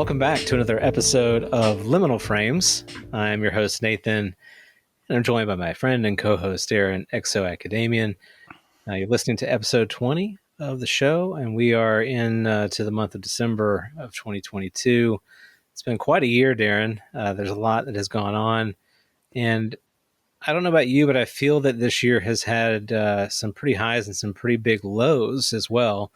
Welcome back to another episode of Liminal Frames. I'm your host, Nathan, and I'm joined by my friend and co-host, Darren, ExoAcademian. You're listening to episode 20 of the show, and we are in to the month of December of 2022. It's been quite a year, Darren. There's a lot that has gone on, and I don't know about you, but I feel that this year has had some pretty highs and some pretty big lows as well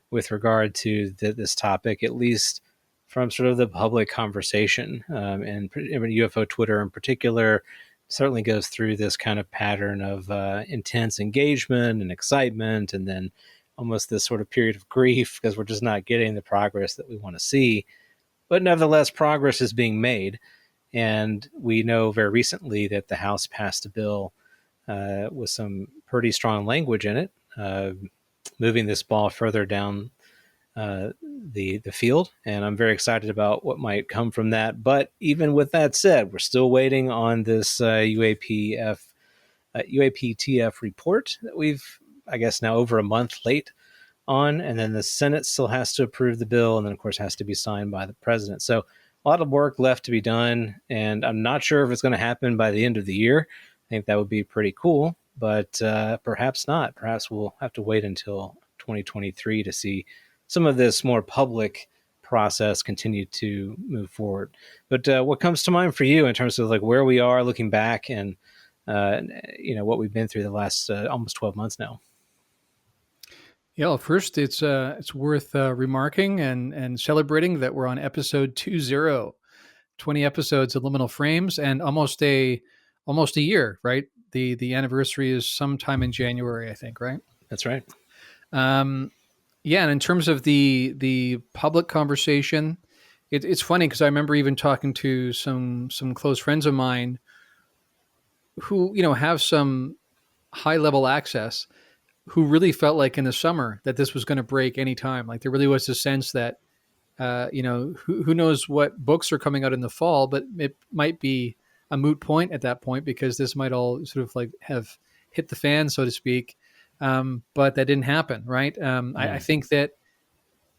with regard to this topic, at least from sort of the public conversation, and UFO Twitter in particular certainly goes through this kind of pattern of intense engagement and excitement, and then almost this sort of period of grief because we're just not getting the progress that we want to see. But nevertheless, progress is being made. And we know very recently that the House passed a bill with some pretty strong language in it, moving this ball further down the field, and I'm very excited about what might come from that. But even with that said, we're still waiting on this UAPTF report that we've, I guess, now over a month late on, and then the Senate still has to approve the bill, and then of course has to be signed by the president. So a lot of work left to be done, and I'm not sure if it's going to happen by the end of the year. I think that would be pretty cool, but perhaps not. Perhaps we'll have to wait until 2023 to see some of this more public process continue to move forward. But what comes to mind for you in terms of like where we are looking back and what we've been through the last almost 12 months now? Yeah, well, first it's worth remarking and celebrating that we're on episode 20 episodes of Liminal Frames, and almost a year, right? The anniversary is sometime in January, I think, right? That's right. Yeah, and in terms of the public conversation, it's funny because I remember even talking to some close friends of mine who have some high level access, who really felt like in the summer that this was going to break any time. Like there really was a sense that who knows what books are coming out in the fall, but it might be a moot point at that point because this might all sort of like have hit the fan, so to speak. But that didn't happen, right? I think that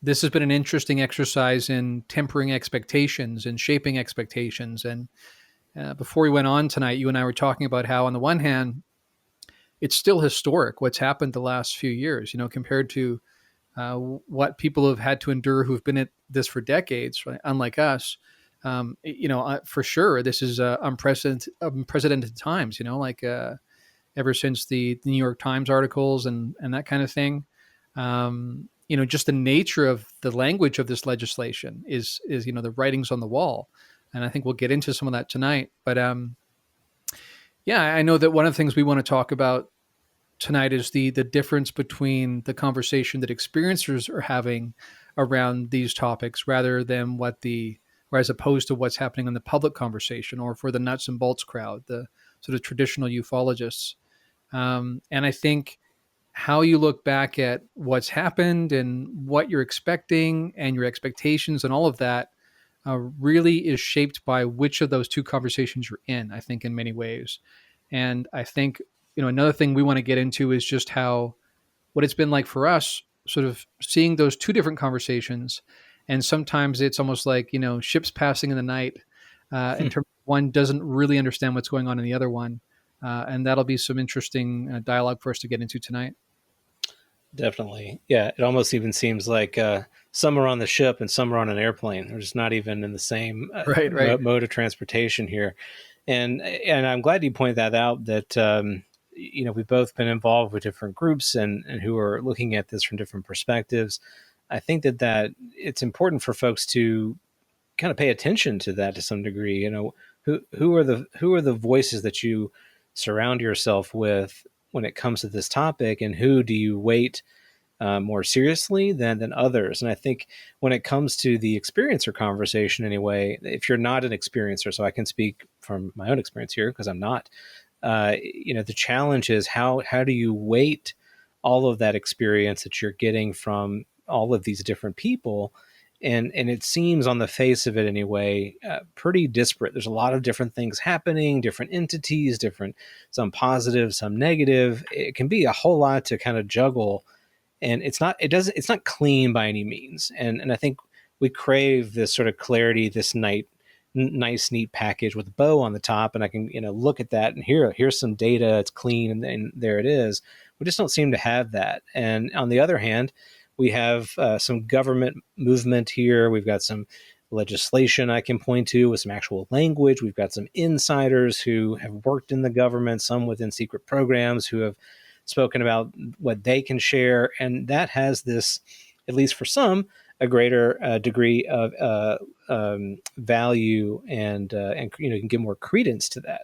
this has been an interesting exercise in tempering expectations and shaping expectations. And before we went on tonight, you and I were talking about how, on the one hand, it's still historic what's happened the last few years, compared to what people have had to endure who've been at this for decades, right? Unlike us. For sure, this is unprecedented times, ever since the New York Times articles and that kind of thing. Just the nature of the language of this legislation is the writings on the wall. And I think we'll get into some of that tonight. But I know that one of the things we want to talk about tonight is the difference between the conversation that experiencers are having around these topics rather than or as opposed to what's happening in the public conversation, or for the nuts and bolts crowd, the sort of traditional ufologists. And I think how you look back at what's happened and what you're expecting and your expectations and all of that really is shaped by which of those two conversations you're in, I think, in many ways. And I think, another thing we want to get into is just what it's been like for us, sort of seeing those two different conversations. And sometimes it's almost like, ships passing in the night in terms of one doesn't really understand what's going on in the other one. And that'll be some interesting dialogue for us to get into tonight. Definitely. Yeah, it almost even seems like some are on the ship and some are on an airplane. They're just not even in the same mode of transportation here. And I'm glad you pointed that out, that, we've both been involved with different groups and who are looking at this from different perspectives. I think that it's important for folks to kind of pay attention to that to some degree. Who are the voices that you surround yourself with when it comes to this topic, and who do you weight more seriously than others? And I think when it comes to the experiencer conversation anyway, if you're not an experiencer, so I can speak from my own experience here because I'm not, the challenge is how do you weight all of that experience that you're getting from all of these different people? And it seems on the face of it anyway, pretty disparate. There's a lot of different things happening, different entities, some positive, some negative. It can be a whole lot to kind of juggle, and it's not clean by any means. And I think we crave this sort of clarity, this nice, neat package with a bow on the top, and I can look at that and here's some data. It's clean, and there it is. We just don't seem to have that. And on the other hand, we have some government movement here. We've got some legislation I can point to with some actual language. We've got some insiders who have worked in the government, some within secret programs, who have spoken about what they can share. And that has this, at least for some, a greater degree of value, and you can give more credence to that.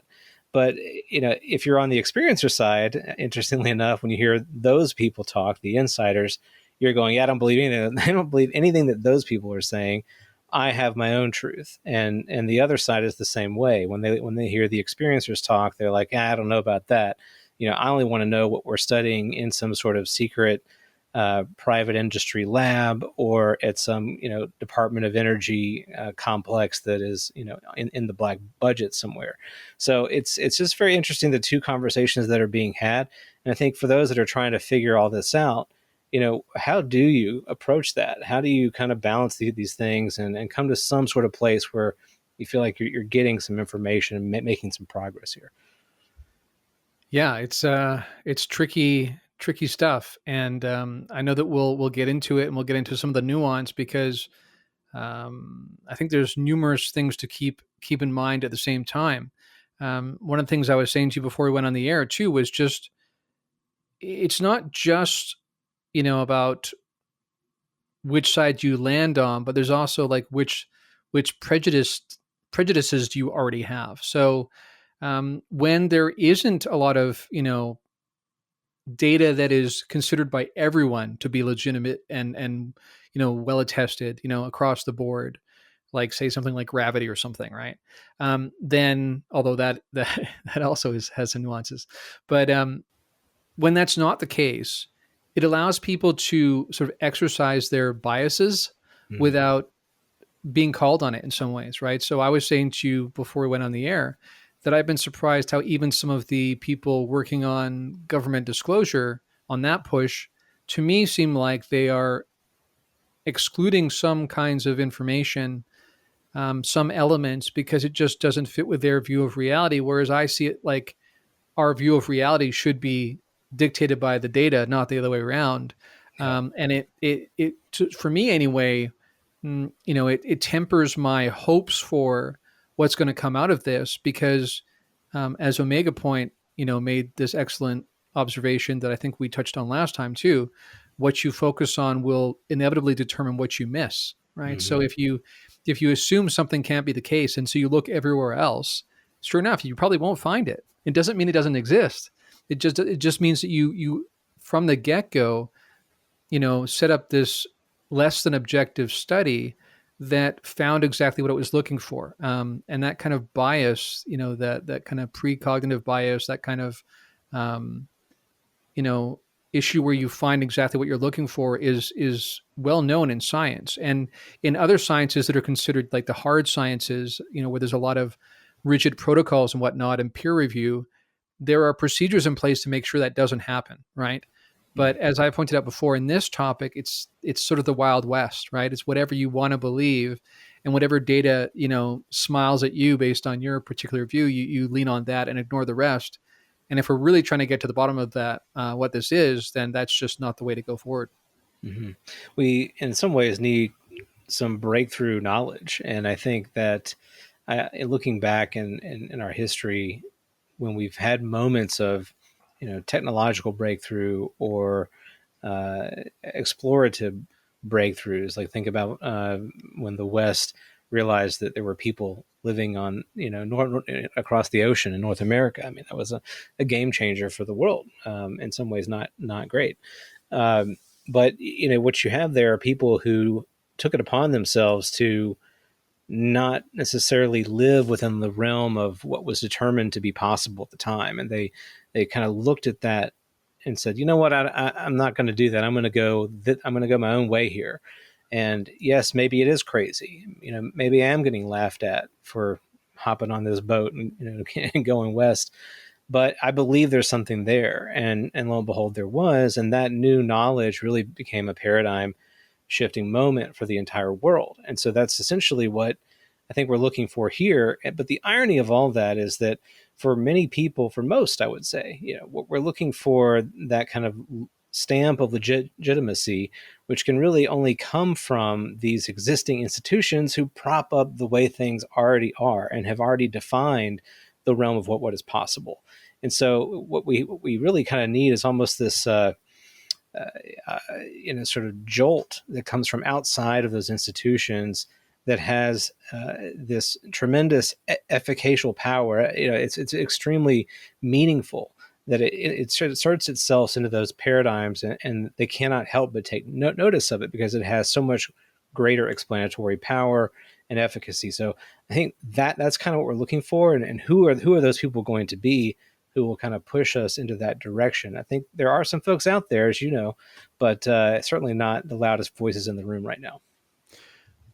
But if you're on the experiencer side, interestingly enough, when you hear those people talk, the insiders, you're going, yeah, I don't believe anything. I don't believe anything that those people are saying. I have my own truth, and the other side is the same way. When they hear the experiencers talk, they're like, I don't know about that. I only want to know what we're studying in some sort of secret private industry lab, or at some Department of Energy complex that is in the black budget somewhere. So it's just very interesting, the two conversations that are being had. And I think for those that are trying to figure all this out, how do you approach that? How do you kind of balance these things and come to some sort of place where you feel like you're getting some information and making some progress here? Yeah, it's tricky stuff, and I know that we'll get into it, and we'll get into some of the nuance, because I think there's numerous things to keep in mind at the same time. One of the things I was saying to you before we went on the air too was just, it's not just about which side you land on, but there's also like which prejudices do you already have. So when there isn't a lot of data that is considered by everyone to be legitimate and well attested across the board, like say something like gravity or something, right? Then, although that also has some nuances, but when that's not the case, it allows people to sort of exercise their biases without being called on it in some ways, right? So I was saying to you before we went on the air that I've been surprised how even some of the people working on government disclosure on that push, to me, seem like they are excluding some kinds of information, some elements, because it just doesn't fit with their view of reality. Whereas I see it like our view of reality should be dictated by the data, not the other way around. Yeah. And for me anyway, it tempers my hopes for what's going to come out of this, because as Omega Point, made this excellent observation that I think we touched on last time too, what you focus on will inevitably determine what you miss, right? So if you assume something can't be the case, and so you look everywhere else, sure enough, you probably won't find it. It doesn't mean it doesn't exist. It just means that you from the get-go, set up this less than objective study that found exactly what it was looking for. And that kind of bias, that kind of precognitive bias, that kind of, issue where you find exactly what you're looking for is well known in science, and in other sciences that are considered like the hard sciences, where there's a lot of rigid protocols and whatnot and peer review. There are procedures in place to make sure that doesn't happen, right? But as I pointed out before, in this topic, it's sort of the Wild West, right? It's whatever you want to believe, and whatever data smiles at you based on your particular view, you lean on that and ignore the rest. And if we're really trying to get to the bottom of that, what this is, then that's just not the way to go forward. Mm-hmm. We, in some ways, need some breakthrough knowledge, and I think that looking back in our history, when we've had moments of technological breakthrough or explorative breakthroughs, like think about when the West realized that there were people living on across the ocean in North America. I mean, that was a game changer for the world. In some ways, not great. But what you have there are people who took it upon themselves to not necessarily live within the realm of what was determined to be possible at the time, and they kind of looked at that and said, you know what, I'm not going to do that. I'm going to go my own way here. And yes, maybe it is crazy. Maybe I am getting laughed at for hopping on this boat and and going west. But I believe there's something there, and lo and behold, there was, and that new knowledge really became a paradigm shifting moment for the entire world. And so that's essentially what I think we're looking for here. But the irony of all that is that for many people, for most, I would say, we're looking for that kind of stamp of legitimacy, which can really only come from these existing institutions who prop up the way things already are and have already defined the realm of what is possible. And so what we really kind of need is almost this sort of jolt that comes from outside of those institutions that has this tremendous efficacial power. It's extremely meaningful that it sorts itself into those paradigms, and they cannot help but take notice of it because it has so much greater explanatory power and efficacy. So I think that's kind of what we're looking for, and who are those people going to be who will kind of push us into that direction. I think there are some folks out there, as you know, but certainly not the loudest voices in the room right now.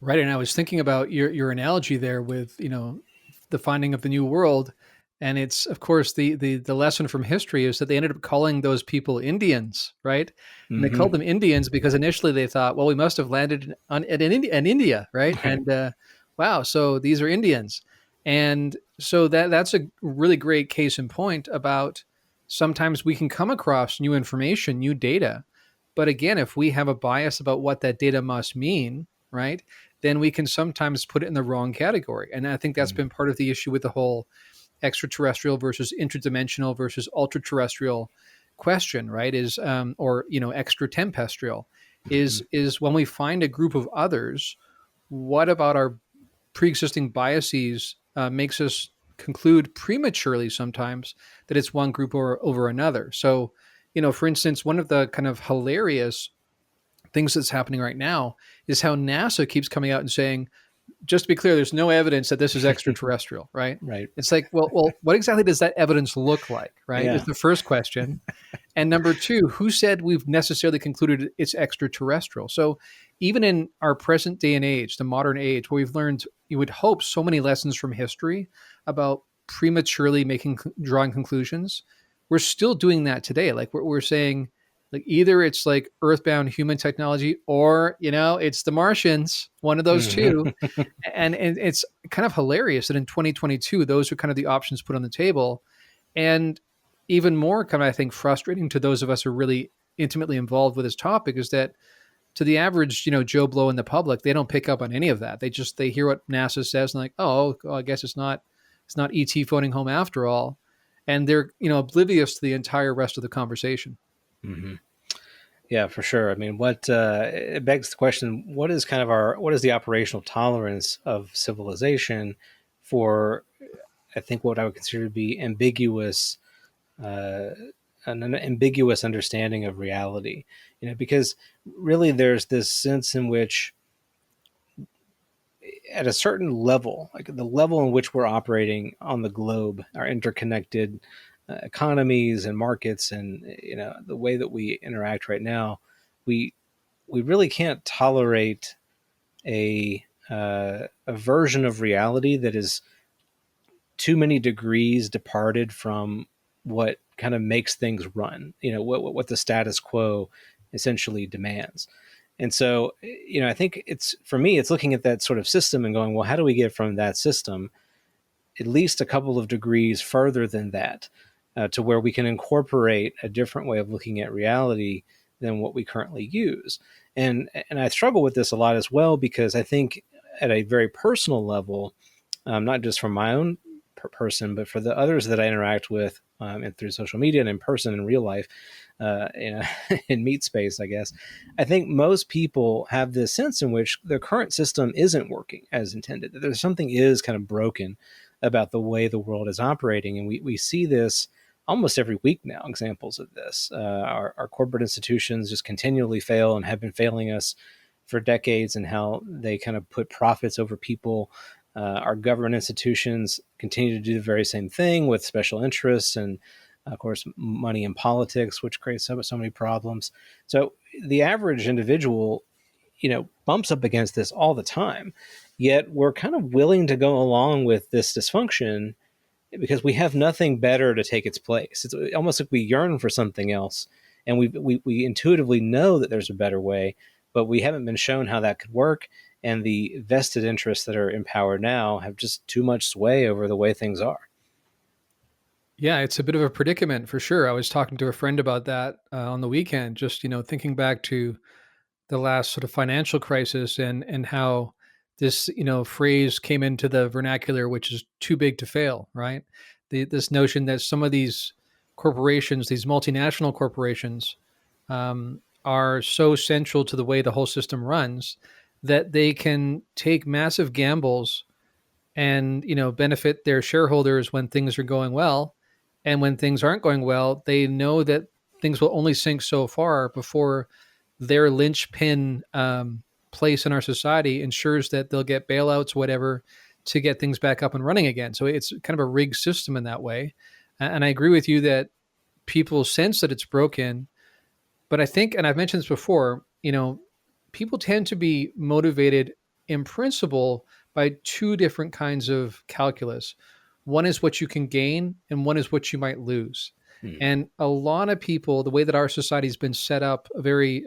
Right. And I was thinking about your analogy there with, the finding of the New World. And it's, of course, the lesson from history is that they ended up calling those people Indians, right? And they called them Indians because initially they thought, well, we must have landed in India, right? And wow, so these are Indians. And so that's a really great case in point about sometimes we can come across new information, new data. But again, if we have a bias about what that data must mean, right, then we can sometimes put it in the wrong category. And I think that's been part of the issue with the whole extraterrestrial versus interdimensional versus ultra-terrestrial question, right? Is or extra-tempestrial is when we find a group of others, what about our pre-existing biases makes us conclude prematurely sometimes that it's one group over another. So, for instance, one of the kind of hilarious things that's happening right now is how NASA keeps coming out and saying, just to be clear, there's no evidence that this is extraterrestrial, right? Right. It's like, well, what exactly does that evidence look like, right? Yeah. Is the first question. And number two, who said we've necessarily concluded it's extraterrestrial? So even in our present day and age, the modern age, where we've learned, you would hope, so many lessons from history about prematurely drawing conclusions, we're still doing that today. Like we're saying, like either it's like earthbound human technology or, it's the Martians, one of those two. And it's kind of hilarious that in 2022, those are kind of the options put on the table. And even more kind of, I think, frustrating to those of us who are really intimately involved with this topic is that to the average, Joe Blow in the public, they don't pick up on any of that. They hear what NASA says and like, oh, I guess it's not ET phoning home after all. And they're, oblivious to the entire rest of the conversation. Mm-hmm. Yeah, for sure. I mean, it begs the question: what is the operational tolerance of civilization for, I think, what I would consider to be ambiguous, an ambiguous understanding of reality? Because really, there's this sense in which, at a certain level, like the level in which we're operating on the globe, our interconnected economies and markets, and the way that we interact right now, we really can't tolerate a version of reality that is too many degrees departed from what kind of makes things run. What the status quo essentially demands. And so, I think for me, it's looking at that sort of system and going, well, how do we get from that system at least a couple of degrees further than that, to where we can incorporate a different way of looking at reality than what we currently use. And I struggle with this a lot as well, because I think at a very personal level, not just from my own person, but for the others that I interact with, and through social media and in person in real life, in meet space, I guess, I think most people have this sense in which the current system isn't working as intended, that there's something is kind of broken about the way the world is operating. And we see this almost every week now, examples of this. Our corporate institutions just continually fail and have been failing us for decades, and how they kind of put profits over people. Our government institutions continue to do the very same thing with special interests and, of course, money in politics, which creates so many problems. So the average individual, bumps up against this all the time. Yet we're kind of willing to go along with this dysfunction because we have nothing better to take its place. It's almost like we yearn for something else, and we intuitively know that there's a better way, but we haven't been shown how that could work. And the vested interests that are in power now have just too much sway over the way things are. Yeah, it's a bit of a predicament for sure. I was talking to a friend about that on the weekend, just thinking back to the last sort of financial crisis and how this phrase came into the vernacular, which is too big to fail, right? This notion that some of these corporations, these multinational corporations, are so central to the way the whole system runs that they can take massive gambles and benefit their shareholders when things are going well, and when things aren't going well they know that things will only sink so far before their linchpin place in our society ensures that they'll get bailouts, whatever, to get things back up and running again. So it's kind of a rigged system in that way. And I agree with you that people sense that it's broken. But I think, and I've mentioned this before, people tend to be motivated in principle by two different kinds of calculus. One is what you can gain, and one is what you might lose. Hmm. And a lot of people, the way that our society has been set up, a very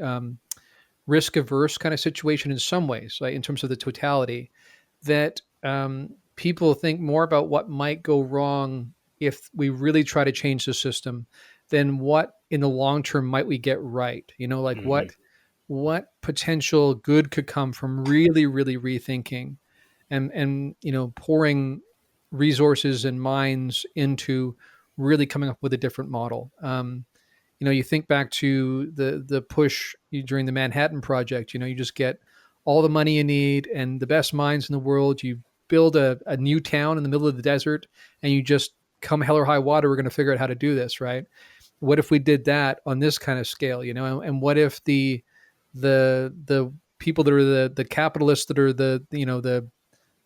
risk averse kind of situation in some ways, right, in terms of the totality, that people think more about what might go wrong if we really try to change the system than what in the long term might we get right. Like Hmm. what potential good could come from really, really rethinking and pouring resources and minds into really coming up with a different model. You think back to the push during the Manhattan Project. You just get all the money you need and the best minds in the world. You build a new town in the middle of the desert, and you just come hell or high water, we're going to figure out how to do this, right? What if we did that on this kind of scale? And what if the people that are the capitalists that are the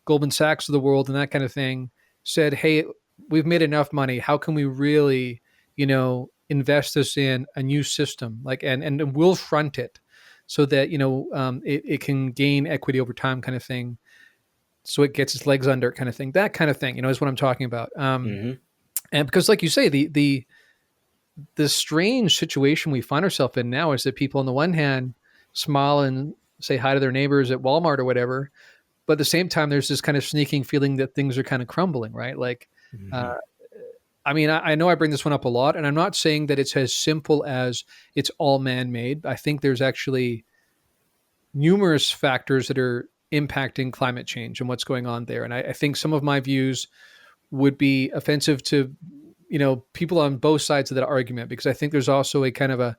Goldman Sachs of the world and that kind of thing said, hey, we've made enough money. How can we really, invest this in a new system, like, and we'll front it so that, it can gain equity over time kind of thing. So it gets its legs under it kind of thing, that kind of thing, is what I'm talking about. Hmm. And because like you say, the strange situation we find ourselves in now is that people on the one hand smile and say hi to their neighbors at Walmart or whatever, but at the same time, there's this kind of sneaking feeling that things are kind of crumbling, right? Like, Hmm. uh, I mean, I know I bring this one up a lot, and I'm not saying that it's as simple as it's all man-made. I think there's actually numerous factors that are impacting climate change and what's going on there. And I think some of my views would be offensive to people on both sides of that argument, because I think there's also a kind of a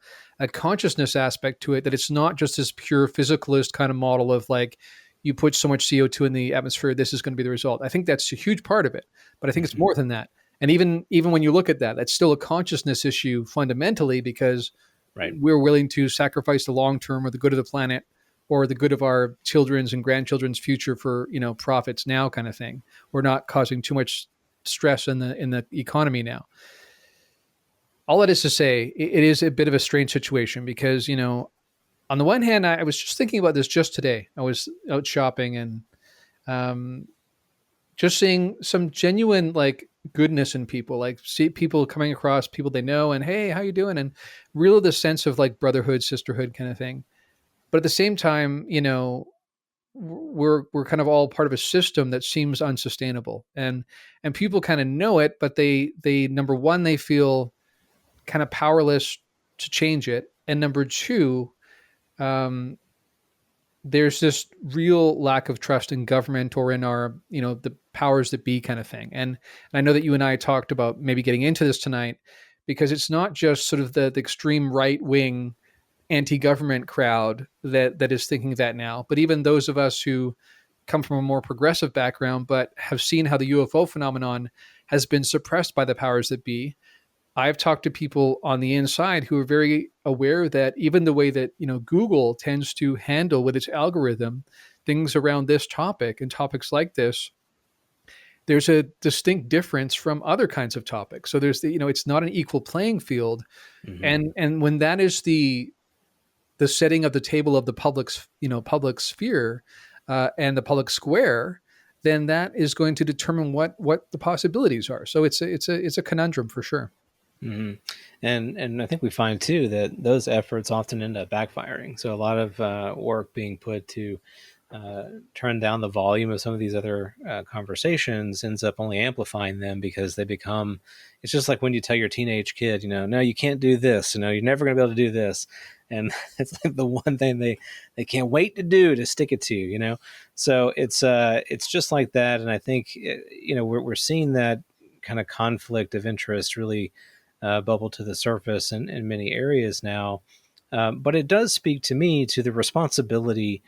consciousness aspect to it, that it's not just this pure physicalist kind of model of like, you put so much CO2 in the atmosphere, this is going to be the result. I think that's a huge part of it, but I think it's Hmm. more than that. And even when you look at that, that's still a consciousness issue fundamentally, because Right. we're willing to sacrifice the long term or the good of the planet or the good of our children's and grandchildren's future for profits now kind of thing. We're not causing too much stress in the economy now. All that is to say, it is a bit of a strange situation because on the one hand, I was just thinking about this just today. I was out shopping and um, just seeing some genuine like goodness in people, like see people coming across people they know and hey, how you doing, and really the sense of like brotherhood, sisterhood kind of thing. But at the same time, we're kind of all part of a system that seems unsustainable, and people kind of know it, but they number one, they feel kind of powerless to change it, and number two, um, there's this real lack of trust in government or in our the powers that be kind of thing. And I know that you and I talked about maybe getting into this tonight, because it's not just sort of the extreme right wing anti-government crowd that is thinking that now, but even those of us who come from a more progressive background but have seen how the UFO phenomenon has been suppressed by the powers that be. I've talked to people on the inside who are very aware that even the way that Google tends to handle with its algorithm things around this topic and topics like this, there's a distinct difference from other kinds of topics. So there's it's not an equal playing field, Hmm. and when that is the setting of the table of the public's public sphere and the public square, then that is going to determine what the possibilities are. So it's a conundrum for sure. Hmm. And I think we find too that those efforts often end up backfiring. So a lot of work being put to turn down the volume of some of these other conversations ends up only amplifying them, because they become. It's just like when you tell your teenage kid, no, you can't do this. You're never going to be able to do this, and it's like the one thing they can't wait to do, to stick it to you. So it's just like that, and I think we're seeing that kind of conflict of interest really bubble to the surface in many areas now. But it does speak to me to the responsibility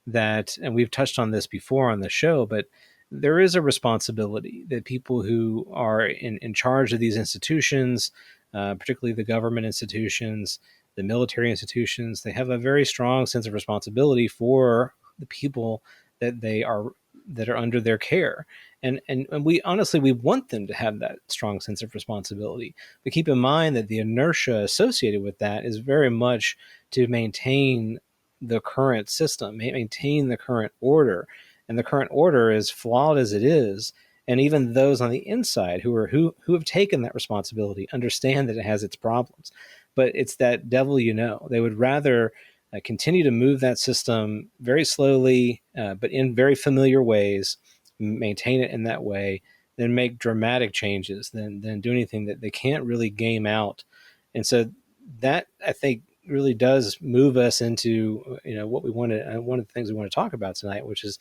that, and we've touched on this before on the show, but there is a responsibility that people who are in charge of these institutions, particularly the government institutions, the military institutions, they have a very strong sense of responsibility for the people that they are that are under their care. And we honestly, we want them to have that strong sense of responsibility. But keep in mind that the inertia associated with that is very much to maintain the current system, maintain the current order. And the current order is flawed as it is. And even those on the inside who have taken that responsibility understand that it has its problems. But it's that devil, they would rather continue to move that system very slowly, but in very familiar ways, maintain it in that way, than make dramatic changes, than do anything that they can't really game out. And so that, I think, really does move us into what we wanted. One of the things we want to talk about tonight, which is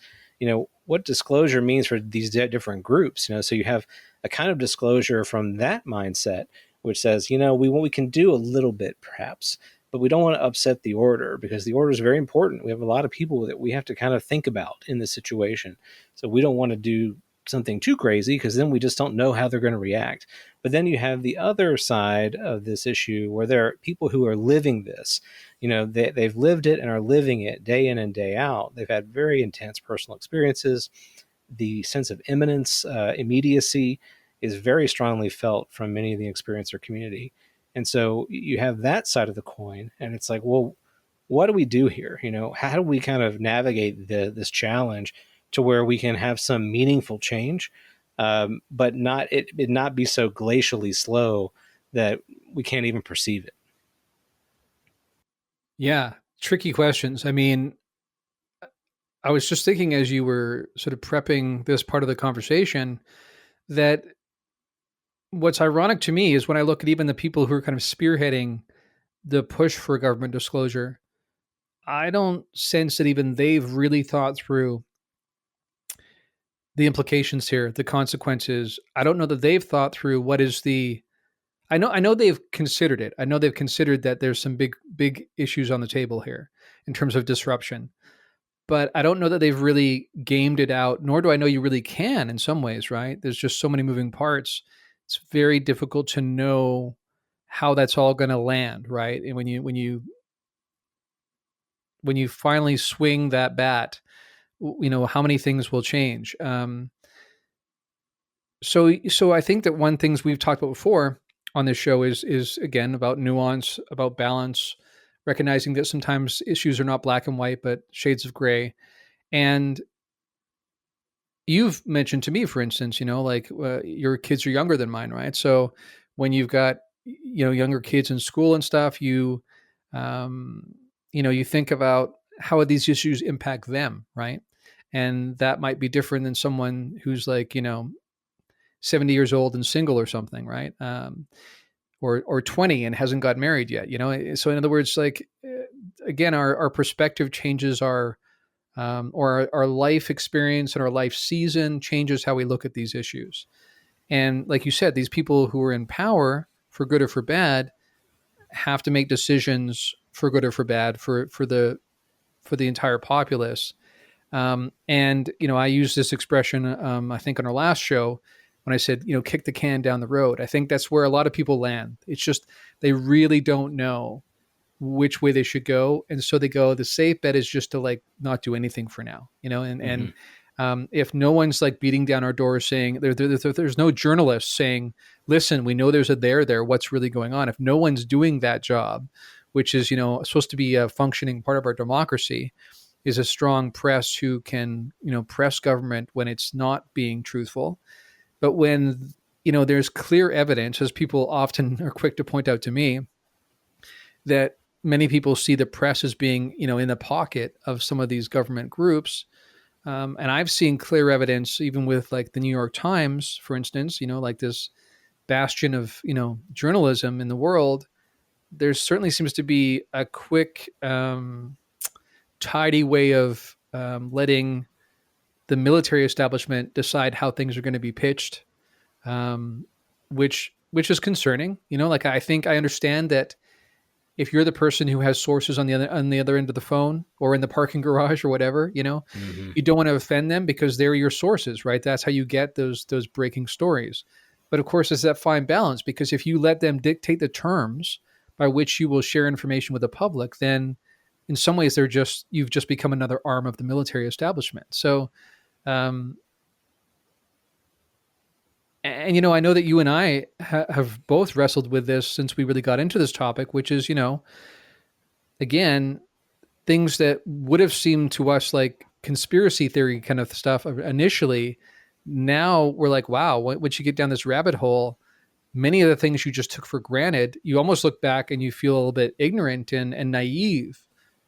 what disclosure means for these different groups. So you have a kind of disclosure from that mindset, which says we can do a little bit perhaps, but we don't want to upset the order, because the order is very important. We have a lot of people that we have to kind of think about in this situation. So we don't want to do something too crazy, because then we just don't know how they're going to react. But then you have the other side of this issue, where there are people who are living this. They've lived it and are living it day in and day out. They've had very intense personal experiences. The sense of imminence, immediacy, is very strongly felt from many of the experiencer community. And so you have that side of the coin, and it's like, well, what do we do here? How do we kind of navigate this challenge to where we can have some meaningful change, but not be so glacially slow that we can't even perceive it. Yeah, tricky questions. I mean, I was just thinking as you were sort of prepping this part of the conversation that what's ironic to me is when I look at even the people who are kind of spearheading the push for government disclosure, I don't sense that even they've really thought through the implications here, the consequences. I don't know that they've thought through what is the I know they've considered it. I know they've considered that there's some big issues on the table here in terms of disruption. But I don't know that they've really gamed it out, nor do I know you really can in some ways, right? There's just so many moving parts. It's very difficult to know how that's all going to land, right? And when you finally swing that bat, how many things will change. So I think that one things we've talked about before on this show is again about nuance, about balance, recognizing that sometimes issues are not black and white, but shades of gray. And you've mentioned to me, for instance, like your kids are younger than mine, right? So when you've got younger kids in school and stuff, um, you think about how these issues impact them, right? And that might be different than someone who's like 70 years old and single or something, right? Or 20 and hasn't got married yet. So in other words, like again, our perspective changes or our life experience and our life season changes how we look at these issues. And like you said, these people who are in power, for good or for bad, have to make decisions for good or for bad for the entire populace. And I used this expression, I think on our last show, when I said, kick the can down the road. I think that's where a lot of people land. It's just they really don't know which way they should go, and so they go, the safe bet is just to like not do anything for now, and Mm-hmm. if no one's like beating down our door saying there's no journalists saying, listen, we know there's a there, what's really going on. If no one's doing that job, which is supposed to be a functioning part of our democracy, is a strong press who can press government when it's not being truthful. But when there's clear evidence, as people often are quick to point out to me, that many people see the press as being, in the pocket of some of these government groups. And I've seen clear evidence, even with like the New York Times, for instance, like this bastion of, journalism in the world. There certainly seems to be a quick, tidy way of letting the military establishment decide how things are going to be pitched, um, which is concerning. Like I think I understand that if you're the person who has sources on the other end of the phone or in the parking garage or whatever, Hmm. you don't want to offend them because they're your sources, right? That's how you get those breaking stories. But of course, it's that fine balance, because if you let them dictate the terms by which you will share information with the public, then in some ways you've just become another arm of the military establishment. So, um, and I know that you and I have both wrestled with this since we really got into this topic, which is, again, things that would have seemed to us like conspiracy theory kind of stuff initially. Now we're like, wow, once you get down this rabbit hole, many of the things you just took for granted, you almost look back and you feel a little bit ignorant and naive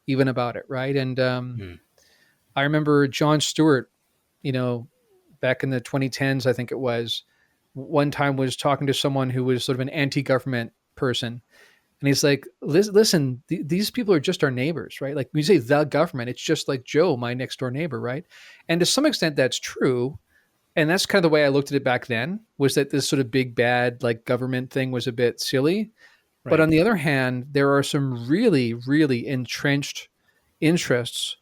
even about it, right? And I remember Jon Stewart, you know, back in the 2010s, I think it was, one time was talking to someone who was sort of an anti-government person. And he's like, listen, these people are just our neighbors, right? Like when you say the government, it's just like Joe, my next door neighbor, right? And to some extent, that's true. And that's kind of the way I looked at it back then, was that this sort of big bad like government thing was a bit silly. But Right. on the other hand, there are some really, really entrenched interests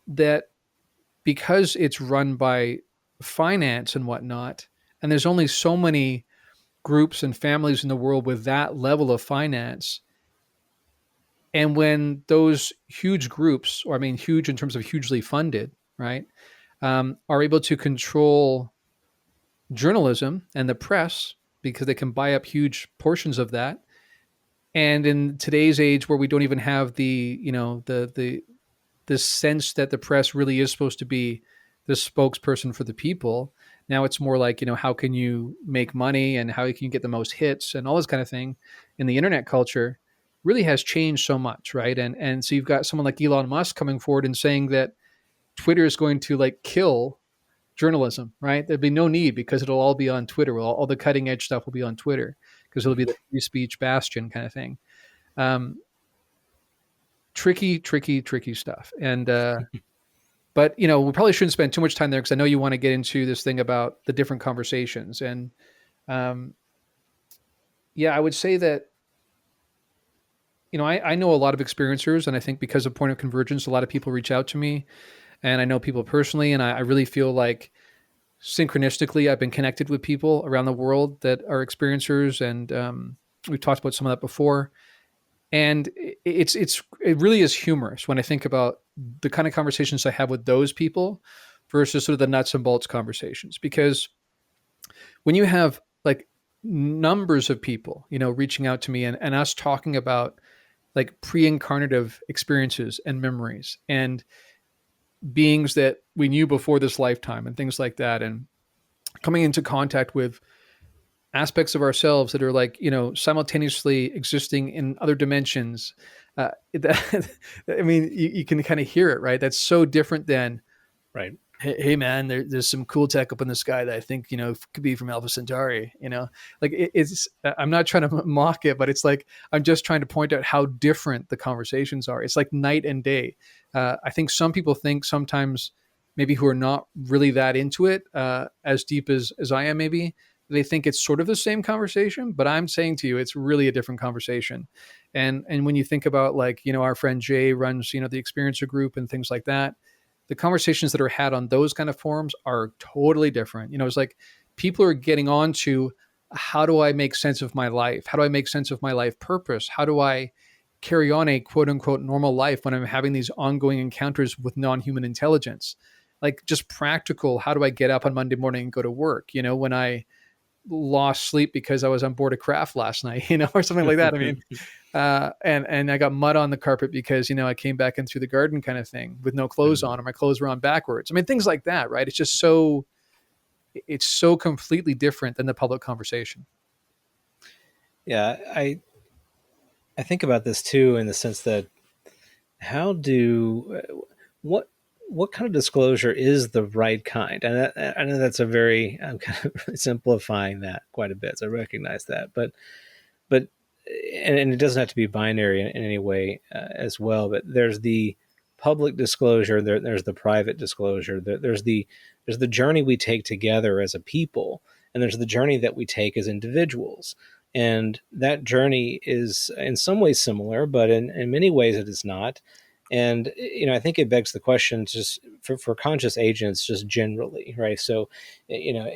that, because it's run by finance and whatnot, and there's only so many groups and families in the world with that level of finance. And when those huge groups, or I mean, huge in terms of hugely funded, right, are able to control journalism and the press because they can buy up huge portions of that. And in today's age, where we don't even have the sense that the press really is supposed to be the spokesperson for the people. Now it's more like, how can you make money and how can you get the most hits and all this kind of thing. In the internet culture really has changed so much, right? And so you've got someone like Elon Musk coming forward and saying that Twitter is going to like kill journalism, right? There'd be no need because it'll all be on Twitter. All the cutting edge stuff will be on Twitter because it'll be the free speech bastion kind of thing. Um, tricky stuff. And but we probably shouldn't spend too much time there because I know you want to get into this thing about the different conversations. And um, yeah, I would say that I know a lot of experiencers, and I think because of Point of Convergence, a lot of people reach out to me, and I know people personally, and I really feel like synchronistically I've been connected with people around the world that are experiencers, and we've talked about some of that before. And it really is humorous when I think about the kind of conversations I have with those people versus sort of the nuts and bolts conversations. Because when you have like numbers of people, reaching out to me and us talking about like pre-incarnative experiences and memories and beings that we knew before this lifetime and things like that, and coming into contact with aspects of ourselves that are like, simultaneously existing in other dimensions. I mean, you can kind of hear it, right? That's so different than, Right. hey man, there's some cool tech up in the sky that I think, could be from Alpha Centauri, like it's, I'm not trying to mock it, but it's like, I'm just trying to point out how different the conversations are. It's like night and day. I think some people think sometimes, maybe who are not really that into it, as deep as I am, maybe, they think it's sort of the same conversation, but I'm saying to you, it's really a different conversation. And when you think about like, our friend Jay runs, the Experiencer group and things like that, the conversations that are had on those kind of forums are totally different. It's like people are getting on to, how do I make sense of my life? How do I make sense of my life purpose? How do I carry on a quote unquote normal life when I'm having these ongoing encounters with non-human intelligence? Like just practical, how do I get up on Monday morning and go to work? When I lost sleep because I was on board a craft last night, or something like that. I mean, and I got mud on the carpet because, I came back in through the garden kind of thing with no clothes on, or my clothes were on backwards. I mean, things like that, right? It's just so it's so completely different than the public conversation. Yeah, I think about this too in the sense that how do what what kind of disclosure is the right kind? And I know that's a very I'm kind of simplifying that quite a bit. So I recognize that, but and it doesn't have to be binary in any way as well. But there's the public disclosure, there's the private disclosure, there's the journey we take together as a people, and there's the journey that we take as individuals. And that journey is in some ways similar, but in many ways it is not. And I think it begs the question, just for conscious agents, just generally, right? So, you know,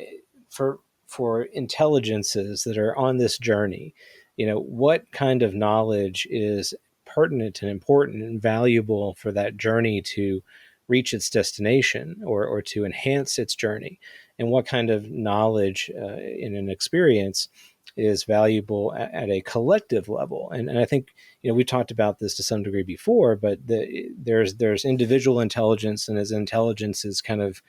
for intelligences that are on this journey, what kind of knowledge is pertinent and important and valuable for that journey to reach its destination, or to enhance its journey, and what kind of knowledge in an experience is valuable at a collective level. And I think we talked about this to some degree before, but there's individual intelligence, and as intelligences kind of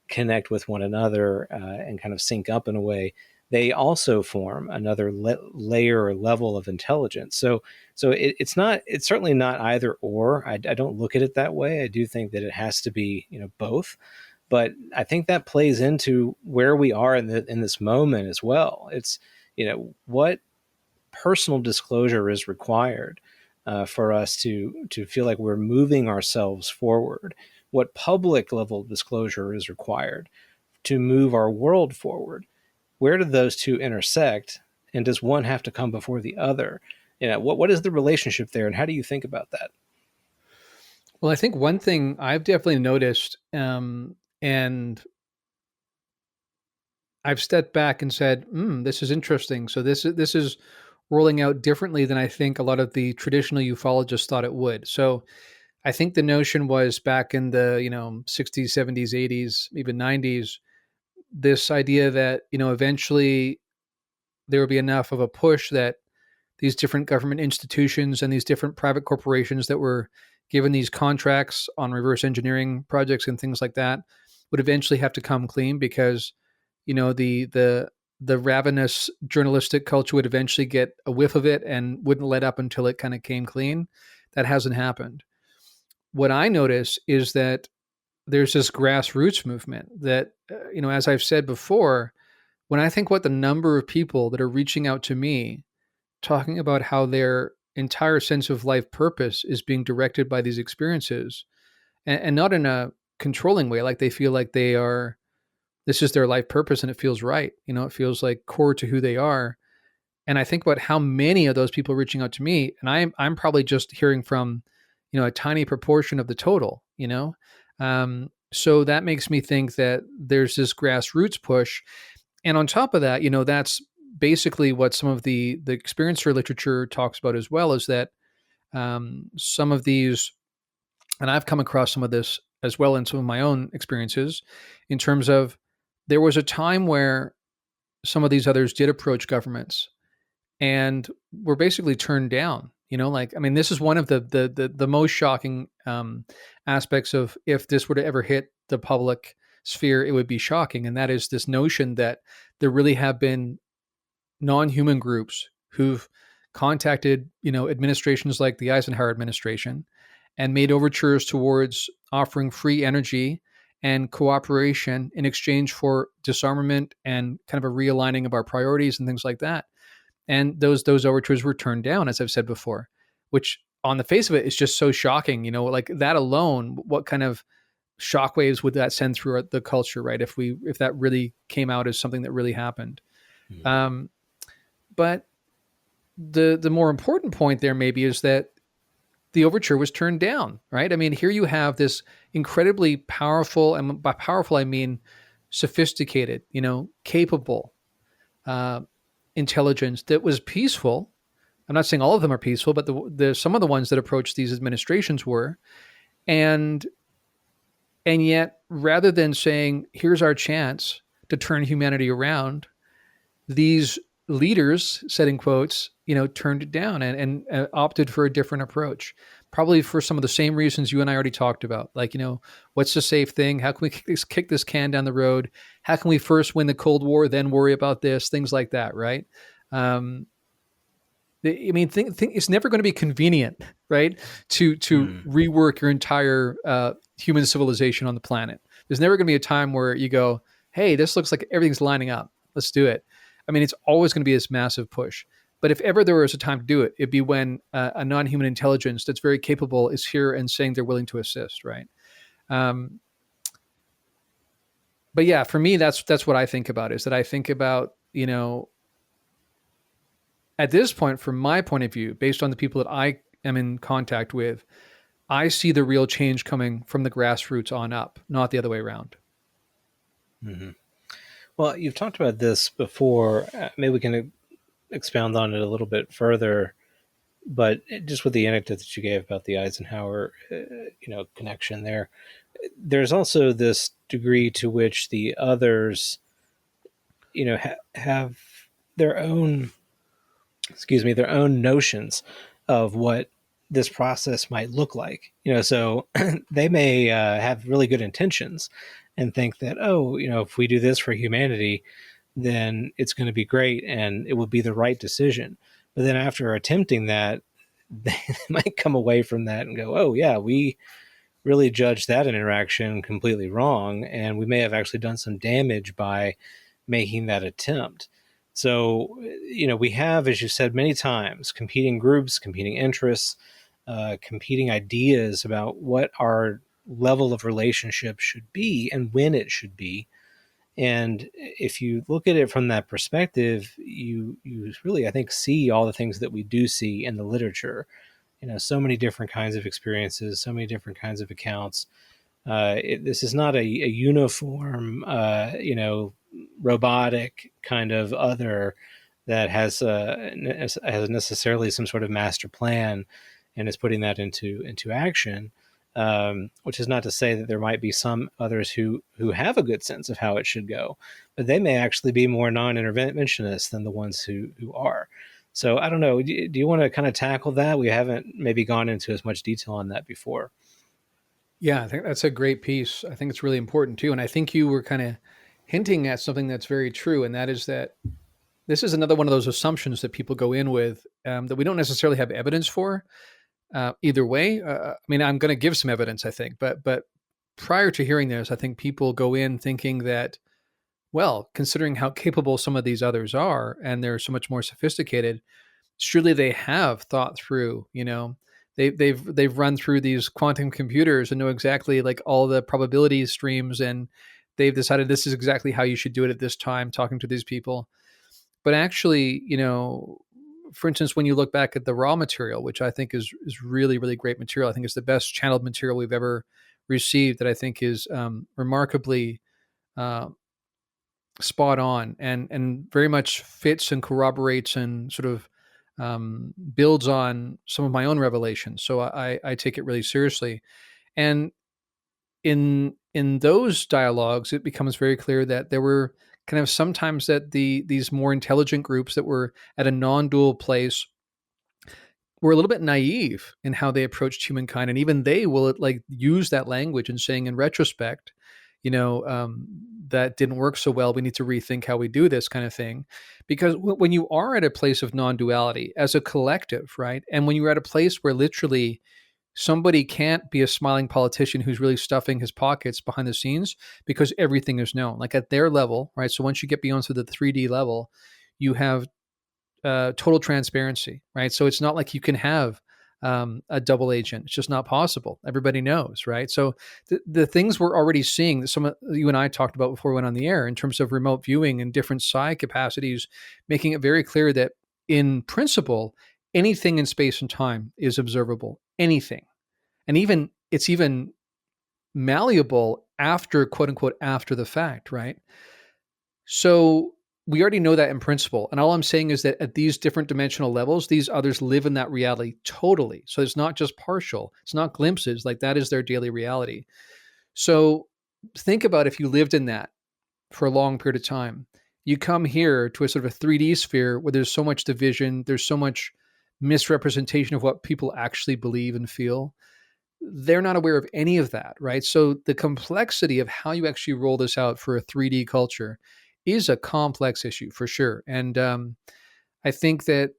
connect with one another and kind of sync up in a way, they also form another layer or level of intelligence. So it's certainly not either or. I don't look at it that way. I do think that it has to be both. But I think that plays into where we are in this moment as well. It's what personal disclosure is required for us to feel like we're moving ourselves forward. What public level disclosure is required to move our world forward. Where do those two intersect, and does one have to come before the other? What is the relationship there, and how do you think about that? Well, I think one thing I've definitely noticed, and I've stepped back and said, "This is interesting." So this is rolling out differently than I think a lot of the traditional ufologists thought it would. So I think the notion was back in the 60s, 70s, 80s, even 90s, this idea that eventually there would be enough of a push that these different government institutions and these different private corporations that were given these contracts on reverse engineering projects and things like that would eventually have to come clean, because the ravenous journalistic culture would eventually get a whiff of it and wouldn't let up until it kind of came clean. That hasn't happened. What I notice is that there's this grassroots movement that, as I've said before, when I think what the number of people that are reaching out to me talking about how their entire sense of life purpose is being directed by these experiences, and not in a controlling way, like they feel like this is their life purpose and it feels right. It feels like core to who they are. And I think about how many of those people reaching out to me, and I'm probably just hearing from, a tiny proportion of the total, so that makes me think that there's this grassroots push. And on top of that, that's basically what some of the experiencer literature talks about as well, is that some of these, and I've come across some of this as well in some of my own experiences, in terms of there was a time where some of these others did approach governments and were basically turned down. Like, I mean, this is one of the most shocking aspects of, if this were to ever hit the public sphere, it would be shocking. And that is this notion that there really have been non-human groups who've contacted, administrations like the Eisenhower administration and made overtures towards offering free energy and cooperation in exchange for disarmament and kind of a realigning of our priorities and things like that. And those overtures were turned down, as I've said before, which on the face of it is just so shocking. Like that alone, what kind of shockwaves would that send through the culture, right? If that really came out as something that really happened. Mm-hmm. But the more important point there maybe is that the overture was turned down, right? I mean, here you have this incredibly powerful, and by powerful I mean sophisticated, capable intelligence that was peaceful. I'm not saying all of them are peaceful, but the some of the ones that approached these administrations were, and yet rather than saying here's our chance to turn humanity around, these leaders, said in quotes, turned it down and opted for a different approach, probably for some of the same reasons you and I already talked about. Like, what's the safe thing? How can we kick this can down the road? How can we first win the Cold War, then worry about this? Things like that, right? Um, it's never going to be convenient, right? To Mm. rework your entire human civilization on the planet. There's never going to be a time where you go, "Hey, this looks like everything's lining up. Let's do it." It's always going to be this massive push. But if ever there was a time to do it, it'd be when a non-human intelligence that's very capable is here and saying they're willing to assist, right? Um, but yeah, for me, that's what I think about. Is that I think about at this point, from my point of view, based on the people that I am in contact with, I see the real change coming from the grassroots on up, not the other way around. Hmm. Well, you've talked about this before. Maybe we can expound on it a little bit further. But just with the anecdote that you gave about the Eisenhower, connection there, there's also this degree to which the others, have their own, their own notions of what this process might look like. So they may have really good intentions and think that, oh, if we do this for humanity, then it's going to be great and it will be the right decision. But then after attempting that, they might come away from that and go, oh, yeah, we really judged that interaction completely wrong. And we may have actually done some damage by making that attempt. So, we have, as you said many times, competing groups, competing interests, competing ideas about what our level of relationship should be and when it should be. And if you look at it from that perspective, you really, I think, see all the things that we do see in the literature. So many different kinds of experiences, so many different kinds of accounts. This is not a uniform, robotic kind of other that has necessarily some sort of master plan and is putting that into action. Which is not to say that there might be some others who have a good sense of how it should go, but they may actually be more non-interventionist than the ones who are. So I don't know. Do you want to kind of tackle that? We haven't maybe gone into as much detail on that before. Yeah, I think that's a great piece. I think it's really important too. And I think you were kind of hinting at something that's very true, and that is that this is another one of those assumptions that people go in with that we don't necessarily have evidence for. Either way, I'm going to give some evidence, I think, but prior to hearing this, I think people go in thinking that, well, considering how capable some of these others are, and they're so much more sophisticated, surely they have thought through, they've run through these quantum computers and know exactly like all the probability streams, and they've decided this is exactly how you should do it at this time, talking to these people. But actually, for instance, when you look back at the raw material, which I think is really, really great material, I think it's the best channeled material we've ever received, that I think is remarkably uh, spot on, and very much fits and corroborates and sort of builds on some of my own revelations. So I take it really seriously. And in those dialogues, it becomes very clear that there were kind of sometimes that these more intelligent groups that were at a non-dual place were a little bit naive in how they approached humankind, and even they will like use that language and saying, in retrospect, that didn't work so well. We need to rethink how we do this kind of thing, because when you are at a place of non-duality as a collective, right, and when you're at a place where literally somebody can't be a smiling politician who's really stuffing his pockets behind the scenes because everything is known, like at their level, right? So once you get beyond to the 3D level, you have total transparency, right? So it's not like you can have a double agent. It's just not possible. Everybody knows, right? So the things we're already seeing that some of you and I talked about before we went on the air in terms of remote viewing and different psi capacities, making it very clear that in principle, anything in space and time is observable. Anything, and even it's even malleable after, quote unquote, after the fact, right? So we already know that in principle. And all I'm saying is that at these different dimensional levels, these others live in that reality totally. So it's not just partial, it's not glimpses, like that is their daily reality. So think about if you lived in that for a long period of time. You come here to a sort of a 3D sphere where there's so much division, there's so much misrepresentation of what people actually believe and feel. They're not aware of any of that, right? So the complexity of how you actually roll this out for a 3D culture is a complex issue for sure. And I think that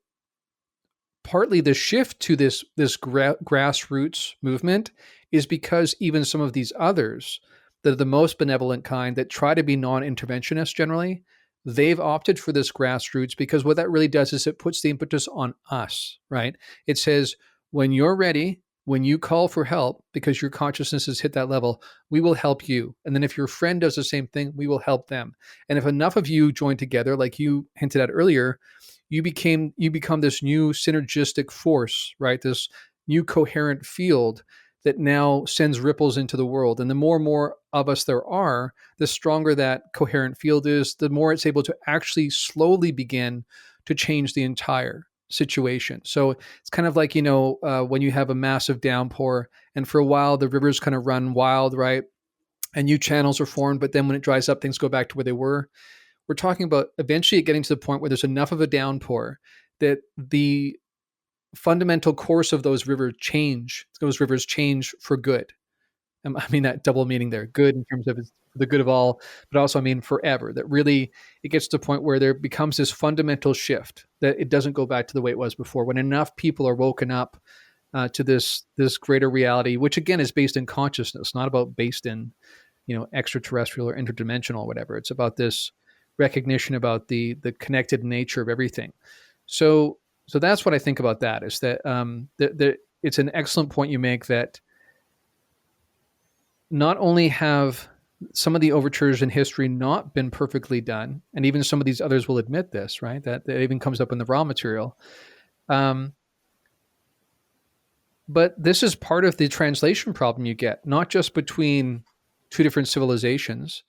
partly the shift to this grassroots movement is because even some of these others that are the most benevolent kind that try to be non-interventionist generally, they've opted for this grassroots because what that really does is it puts the impetus on us, right? It says, when you're ready, when you call for help because your consciousness has hit that level, we will help you. And then if your friend does the same thing, we will help them. And if enough of you join together, like you hinted at earlier, you become this new synergistic force, right? This new coherent field that now sends ripples into the world. And the more and more of us there are, the stronger that coherent field is, the more it's able to actually slowly begin to change the entire situation. So it's kind of like, when you have a massive downpour and for a while the rivers kind of run wild, right? And new channels are formed, but then when it dries up, things go back to where they were. We're talking about eventually getting to the point where there's enough of a downpour that the fundamental course of those rivers change. Those rivers change for good. I mean that double meaning there. Good in terms of the good of all, but also I mean forever. That really it gets to the point where there becomes this fundamental shift that it doesn't go back to the way it was before. When enough people are woken up to this greater reality, which again is based in consciousness, not about based in extraterrestrial or interdimensional or whatever. It's about this recognition about the connected nature of everything. So that's what I think about that. Is that it's an excellent point you make that not only have some of the overtures in history not been perfectly done, and even some of these others will admit this, right? That even comes up in the raw material. But this is part of the translation problem you get, not just between two different civilizations,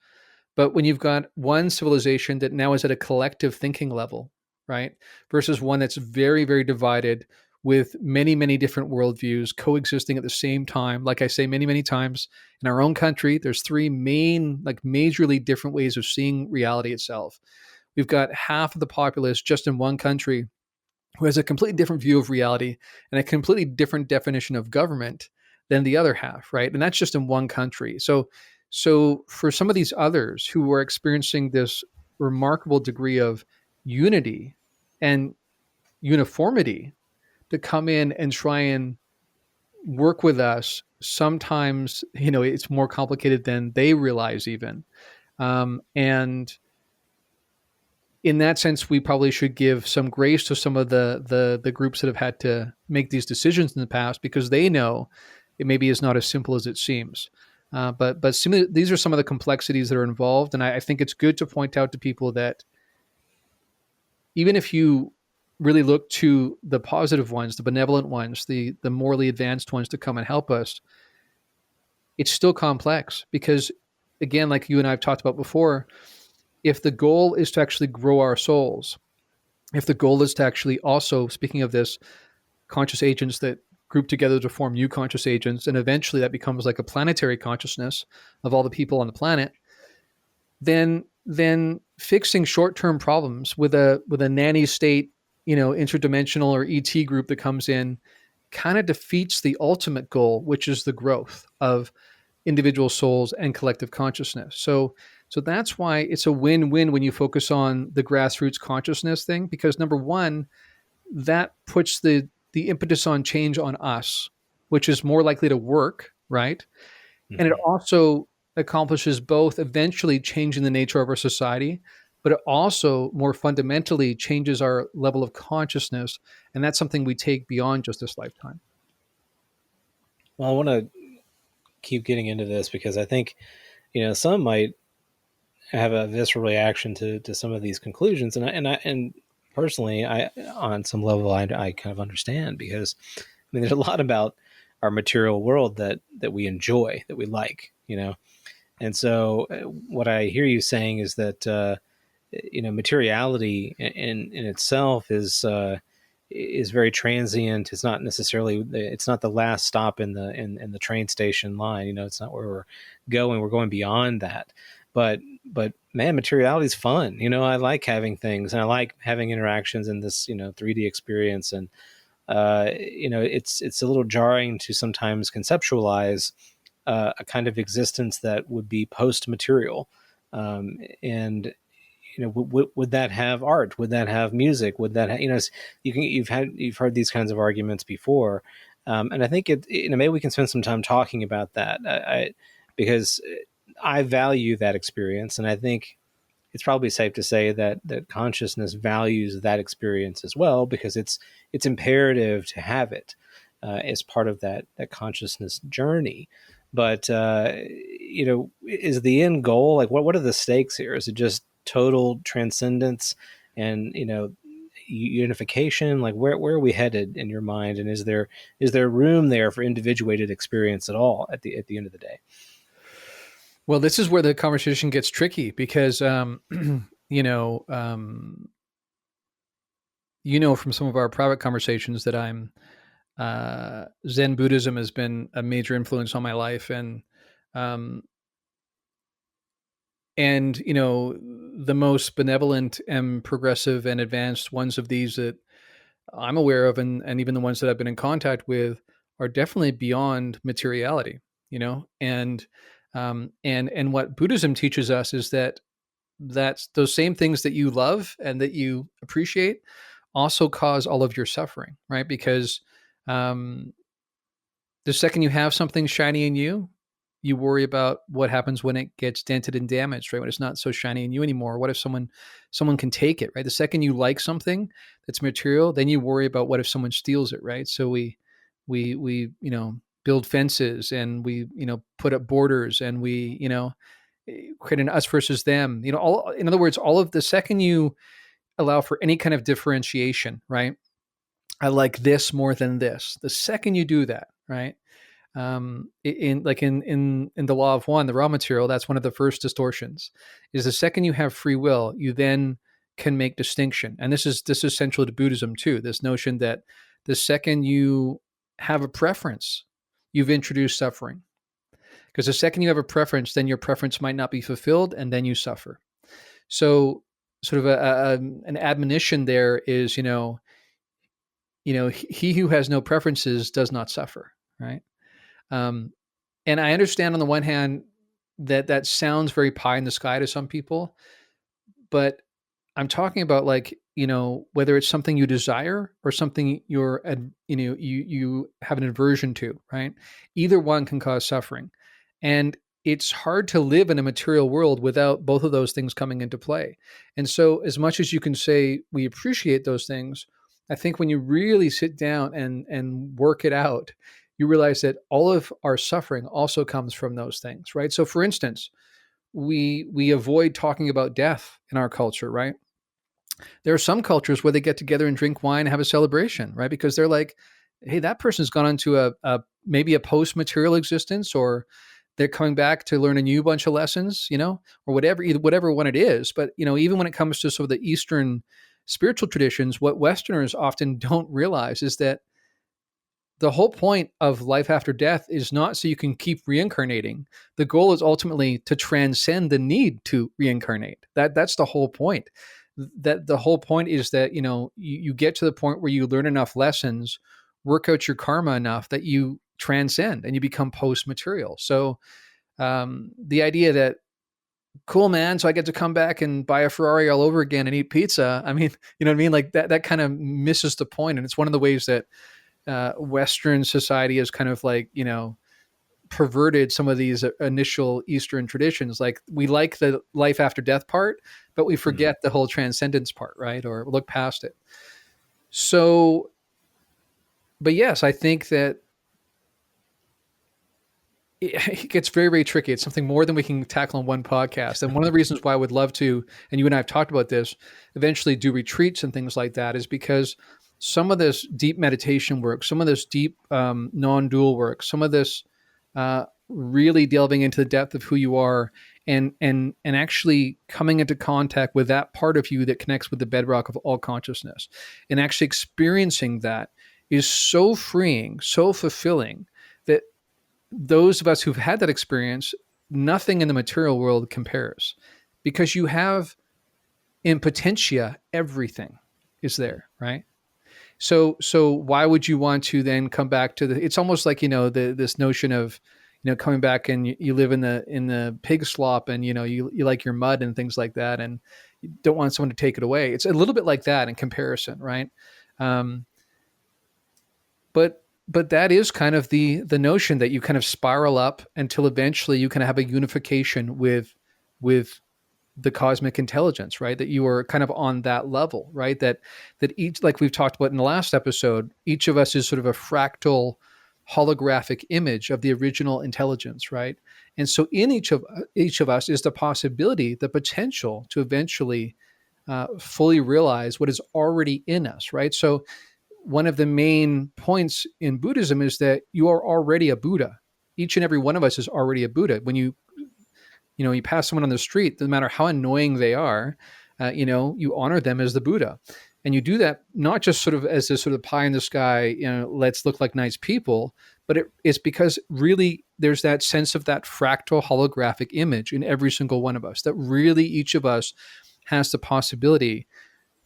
but when you've got one civilization that now is at a collective thinking level, right, versus one that's very, very divided with many, many different worldviews coexisting at the same time. Like I say many, many times, in our own country, there's three main, like majorly different ways of seeing reality itself. We've got half of the populace just in one country who has a completely different view of reality and a completely different definition of government than the other half, right? And that's just in one country. So for some of these others who are experiencing this remarkable degree of unity and uniformity to come in and try and work with us, sometimes, it's more complicated than they realize even. And in that sense, we probably should give some grace to some of the groups that have had to make these decisions in the past because they know it maybe is not as simple as it seems. But these are some of the complexities that are involved, and I think it's good to point out to people that even if you really look to the positive ones, the benevolent ones, the morally advanced ones to come and help us, it's still complex because, again, like you and I have talked about before, if the goal is to actually grow our souls, if the goal is to actually also, speaking of this, conscious agents that group together to form new conscious agents, and eventually that becomes like a planetary consciousness of all the people on the planet, then fixing short-term problems with a nanny state, interdimensional or ET group that comes in kind of defeats the ultimate goal, which is the growth of individual souls and collective consciousness. So that's why it's a win-win when you focus on the grassroots consciousness thing, because number one, that puts the impetus on change on us, which is more likely to work, right? Mm-hmm. And it also accomplishes both eventually changing the nature of our society, but it also more fundamentally changes our level of consciousness. And that's something we take beyond just this lifetime. Well, I want to keep getting into this because I think, some might have a visceral reaction to some of these conclusions. And personally, I on some level, I kind of understand because, there's a lot about our material world that we enjoy, that we like, And so what I hear you saying is that, materiality in itself is very transient. It's not necessarily, it's not the last stop in the train station line. It's not where we're going. We're going beyond that. but man, materiality is fun. I like having things, and I like having interactions in this 3D experience. And it's a little jarring to sometimes conceptualize a kind of existence that would be post material. And would that have art? Would that have music? Would that you've heard these kinds of arguments before, and I think maybe we can spend some time talking about that. Because I value that experience, and I think it's probably safe to say that consciousness values that experience as well, because it's imperative to have it as part of that consciousness journey. But is the end goal, like, what are the stakes here? Is it just total transcendence and unification? Like, where are we headed in your mind? And is there room there for individuated experience at all at the end of the day? Well, this is where the conversation gets tricky because, you know, from some of our private conversations that Zen Buddhism has been a major influence on my life. Um, and, the most benevolent and progressive and advanced ones of these that I'm aware of, and even the ones that I've been in contact with, are definitely beyond materiality, and what Buddhism teaches us is that's those same things that you love and that you appreciate also cause all of your suffering, right? Because um, the second you have something shiny in you, you worry about what happens when it gets dented and damaged, right? When it's not so shiny in you anymore. What if someone can take it, right? The second you like something that's material, then you worry about what if someone steals it, right? So we build fences, and we put up borders, and we create an us versus them. All, in other words, all of the second you allow for any kind of differentiation, right? I like this more than this. The second you do that, right? In the law of one, the raw material, that's one of the first distortions. Is the second you have free will, you then can make distinction, and this is central to Buddhism too. This notion that the second you have a preference, you've introduced suffering. Because the second you have a preference, then your preference might not be fulfilled, and then you suffer. So, sort of an admonition there is, he who has no preferences does not suffer, right? Um, and I understand on the one hand that sounds very pie in the sky to some people, but I'm talking about, like, whether it's something you desire or something you have an aversion to, right? Either one can cause suffering. And it's hard to live in a material world without both of those things coming into play. And so, as much as you can say we appreciate those things, I think when you really sit down and work it out, you realize that all of our suffering also comes from those things, right? So, for instance, we avoid talking about death in our culture, right? There are some cultures where they get together and drink wine and have a celebration, right? Because they're like, hey, that person's gone into a maybe a post-material existence, or they're coming back to learn a new bunch of lessons, or whatever one it is. But even when it comes to sort of the Eastern spiritual traditions, what Westerners often don't realize is that the whole point of life after death is not so you can keep reincarnating. The goal is ultimately to transcend the need to reincarnate. That's the whole point. That the whole point is that you get to the point where you learn enough lessons, work out your karma enough that you transcend and you become post-material. So the idea that, cool, man, so I get to come back and buy a Ferrari all over again and eat pizza. I mean, you know what I mean? Like that kind of misses the point. And it's one of the ways that Western society has kind of, like, perverted some of these initial Eastern traditions. Like, we like the life after death part, but we forget the whole transcendence part, right? Or look past it. So, but yes, I think that it gets very, very tricky. It's something more than we can tackle on one podcast. And one of the reasons why I would love to, and you and I have talked about this, eventually do retreats and things like that, is because some of this deep meditation work, some of this deep non-dual work, some of this really delving into the depth of who you are, and actually coming into contact with that part of you that connects with the bedrock of all consciousness, and actually experiencing that is so freeing, so fulfilling, that those of us who've had that experience nothing in the material world compares, because you have in potentia everything is there, right? So why would you want to then come back to the? It's almost like, this notion of, coming back, and you live in the pig slop, and you like your mud and things like that, and you don't want someone to take it away. It's a little bit like that in comparison, right? Um, but that is kind of the notion that you kind of spiral up until eventually you kind of have a unification with the cosmic intelligence, right? That you are kind of on that level, right? That each, like we've talked about in the last episode, each of us is sort of a fractal holographic image of the original intelligence, right? And so in each of us is the possibility, the potential to eventually fully realize what is already in us, right? So one of the main points in Buddhism is that you are already a Buddha. Each and every one of us is already a Buddha. When you pass someone on the street, no matter how annoying they are, you honor them as the Buddha. And you do that not just sort of as this sort of pie in the sky, let's look like nice people, but it's because really there's that sense of that fractal holographic image in every single one of us, that really each of us has the possibility,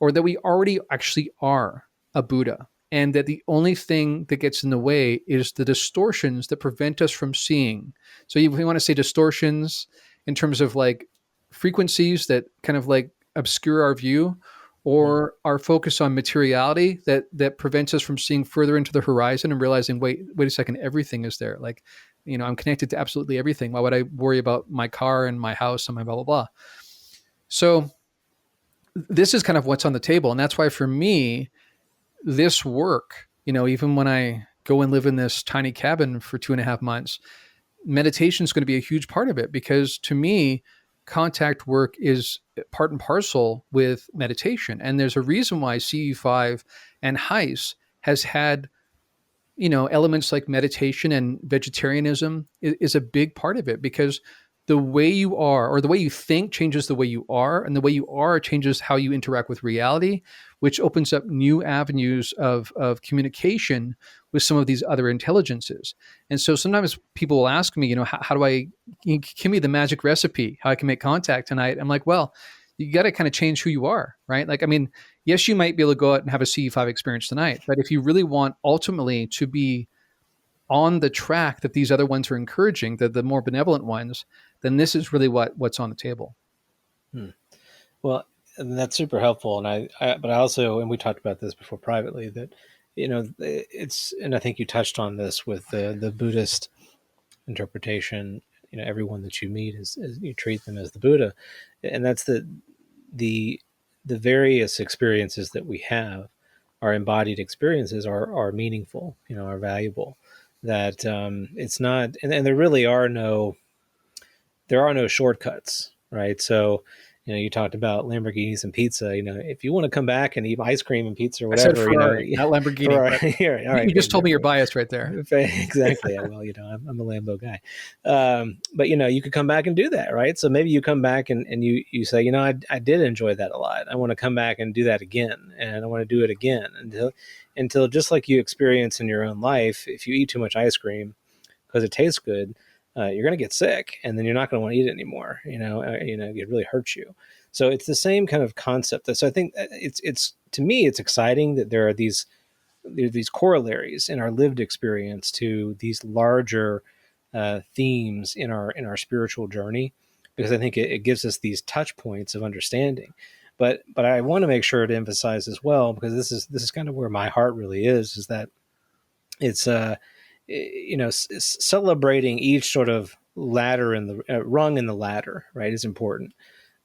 or that we already actually are a Buddha. And that the only thing that gets in the way is the distortions that prevent us from seeing. So if we want to say distortions in terms of like frequencies that kind of like obscure our view, or our focus on materiality that prevents us from seeing further into the horizon and realizing, wait a second, everything is there. Like, I'm connected to absolutely everything. Why would I worry about my car and my house and my blah, blah, blah? So this is kind of what's on the table. And that's why for me, this work, even when I go and live in this tiny cabin for 2.5 months, meditation is going to be a huge part of it, because to me, contact work is part and parcel with meditation. And there's a reason why CE5 and HEIS has had, elements like meditation and vegetarianism is a big part of it, because the way you are, or the way you think, changes the way you are, and the way you are changes how you interact with reality, which opens up new avenues of communication with some of these other intelligences. And so sometimes people will ask me, how do I, give me the magic recipe, how I can make contact tonight? I'm like, well, you got to kind of change who you are, right? Like, I mean, yes, you might be able to go out and have a CE5 experience tonight, but if you really want ultimately to be on the track that these other ones are encouraging, the more benevolent ones, then this is really what's on the table. Well, and that's super helpful. And but I also, and we talked about this before privately, that, it's, and I think you touched on this with the Buddhist interpretation. Everyone that you meet is you treat them as the Buddha, and that's the various experiences that we have, our embodied experiences are meaningful, are valuable. That it's not, and there are no shortcuts, right? So, you talked about Lamborghinis and pizza. If you want to come back and eat ice cream and pizza or I said whatever, Ferrari, not Lamborghini. Ferrari. Here, all right, You just good, told me you're good. biased right there. Exactly. Well, I'm a Lambo guy. But you could come back and do that, right? So maybe you come back and you say, I did enjoy that a lot. I want to come back and do that again, and I want to do it again until just like you experience in your own life, if you eat too much ice cream because it tastes good, you're going to get sick, and then you're not going to want to eat it anymore. It really hurts you. So it's the same kind of concept. So I think it's to me, it's exciting that there are these corollaries in our lived experience to these larger themes in our spiritual journey, because I think it gives us these touch points of understanding. But I want to make sure to emphasize as well, because this is kind of where my heart really is that it's celebrating each sort of ladder in the rung in the ladder, right, is important.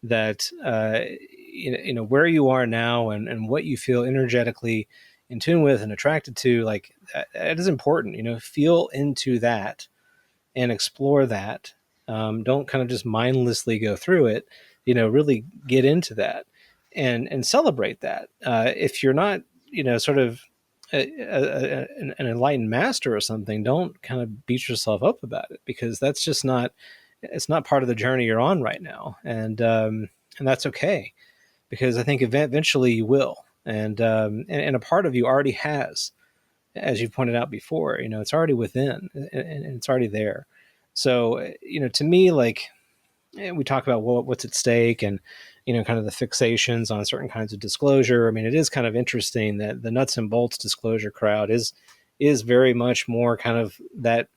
That where you are now and what you feel energetically in tune with and attracted to, like that is important. Feel into that and explore that. Don't kind of just mindlessly go through it. Really get into that and celebrate that. If you're not, sort of an enlightened master or something, don't kind of beat yourself up about it, because that's just not, it's not part of the journey you're on right now. And that's okay, because I think eventually you will. And a part of you already has, as you pointed out before, it's already within, and it's already there. So, to me, like, we talk about what's at stake, and kind of the fixations on certain kinds of disclosure. I mean, it is kind of interesting that the nuts and bolts disclosure crowd is very much more kind of that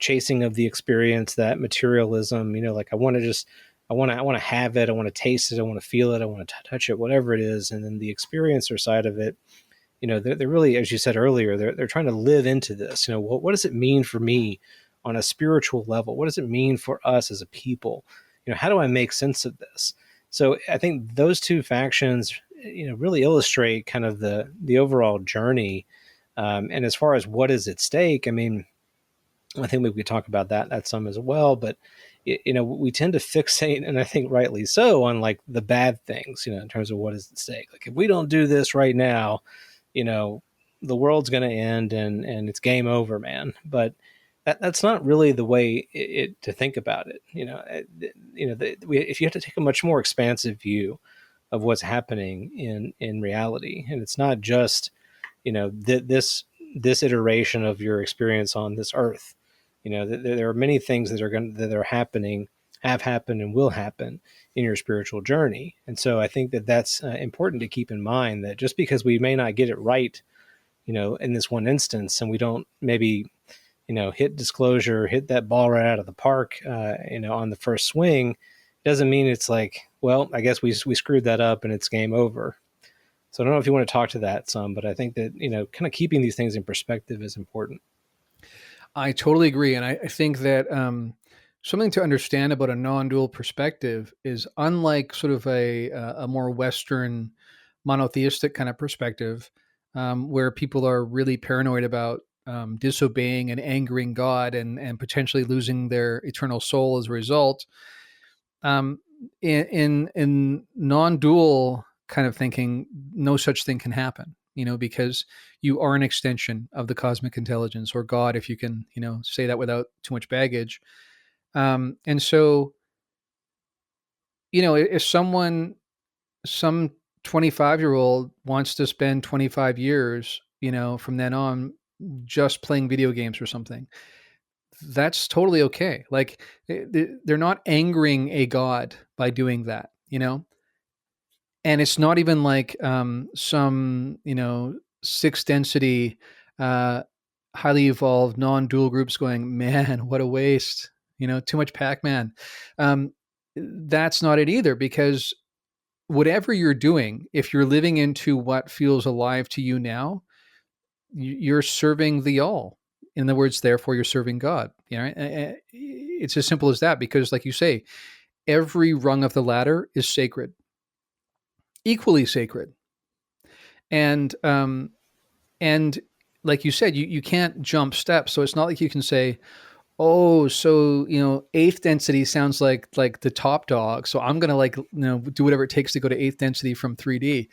chasing of the experience, that materialism. Like, I want to have it, I want to taste it, I want to feel it, I want to touch it, whatever it is. And then the experiencer side of it, they're really, as you said earlier, they're trying to live into this. What does it mean for me on a spiritual level? What does it mean for us as a people? How do I make sense of this? So I think those two factions, really illustrate kind of the overall journey. And as far as what is at stake, I mean, I think we could talk about that some as well. But we tend to fixate, and I think rightly so, on like the bad things. In terms of what is at stake. Like, if we don't do this right now, you know, the world's going to end, and it's game over, man. But that's not really the way to think about it. If you have to take a much more expansive view of what's happening in reality, and it's not just this iteration of your experience on this earth. There are many things that are happening, have happened, and will happen in your spiritual journey. And so I think that's important to keep in mind, that just because we may not get it right, in this one instance, and we don't maybe, hit disclosure, hit that ball right out of the park, on the first swing, doesn't mean it's like, well, I guess we screwed that up and it's game over. So I don't know if you want to talk to that some, but I think that, kind of keeping these things in perspective is important. I totally agree. And I think that something to understand about a non-dual perspective is, unlike sort of a more Western monotheistic kind of perspective, where people are really paranoid about disobeying and angering God, and potentially losing their eternal soul as a result. Um, in non-dual kind of thinking, no such thing can happen, because you are an extension of the cosmic intelligence, or God, if you can, say that without too much baggage. And so, if some 25-year-old wants to spend 25 years, from then on, just playing video games or something, that's totally okay. Like, they're not angering a God by doing that, and it's not even like some sixth density, uh, highly evolved non-dual groups going, man, what a waste, too much Pac-Man. That's not it either, because whatever you're doing, if you're living into what feels alive to you now, you're serving the all. In other words, therefore, you're serving God. It's as simple as that, because, like you say, every rung of the ladder is sacred, equally sacred. And like you said, you can't jump steps. So it's not like you can say, oh, so eighth density sounds like the top dog, so I'm gonna do whatever it takes to go to eighth density from 3D.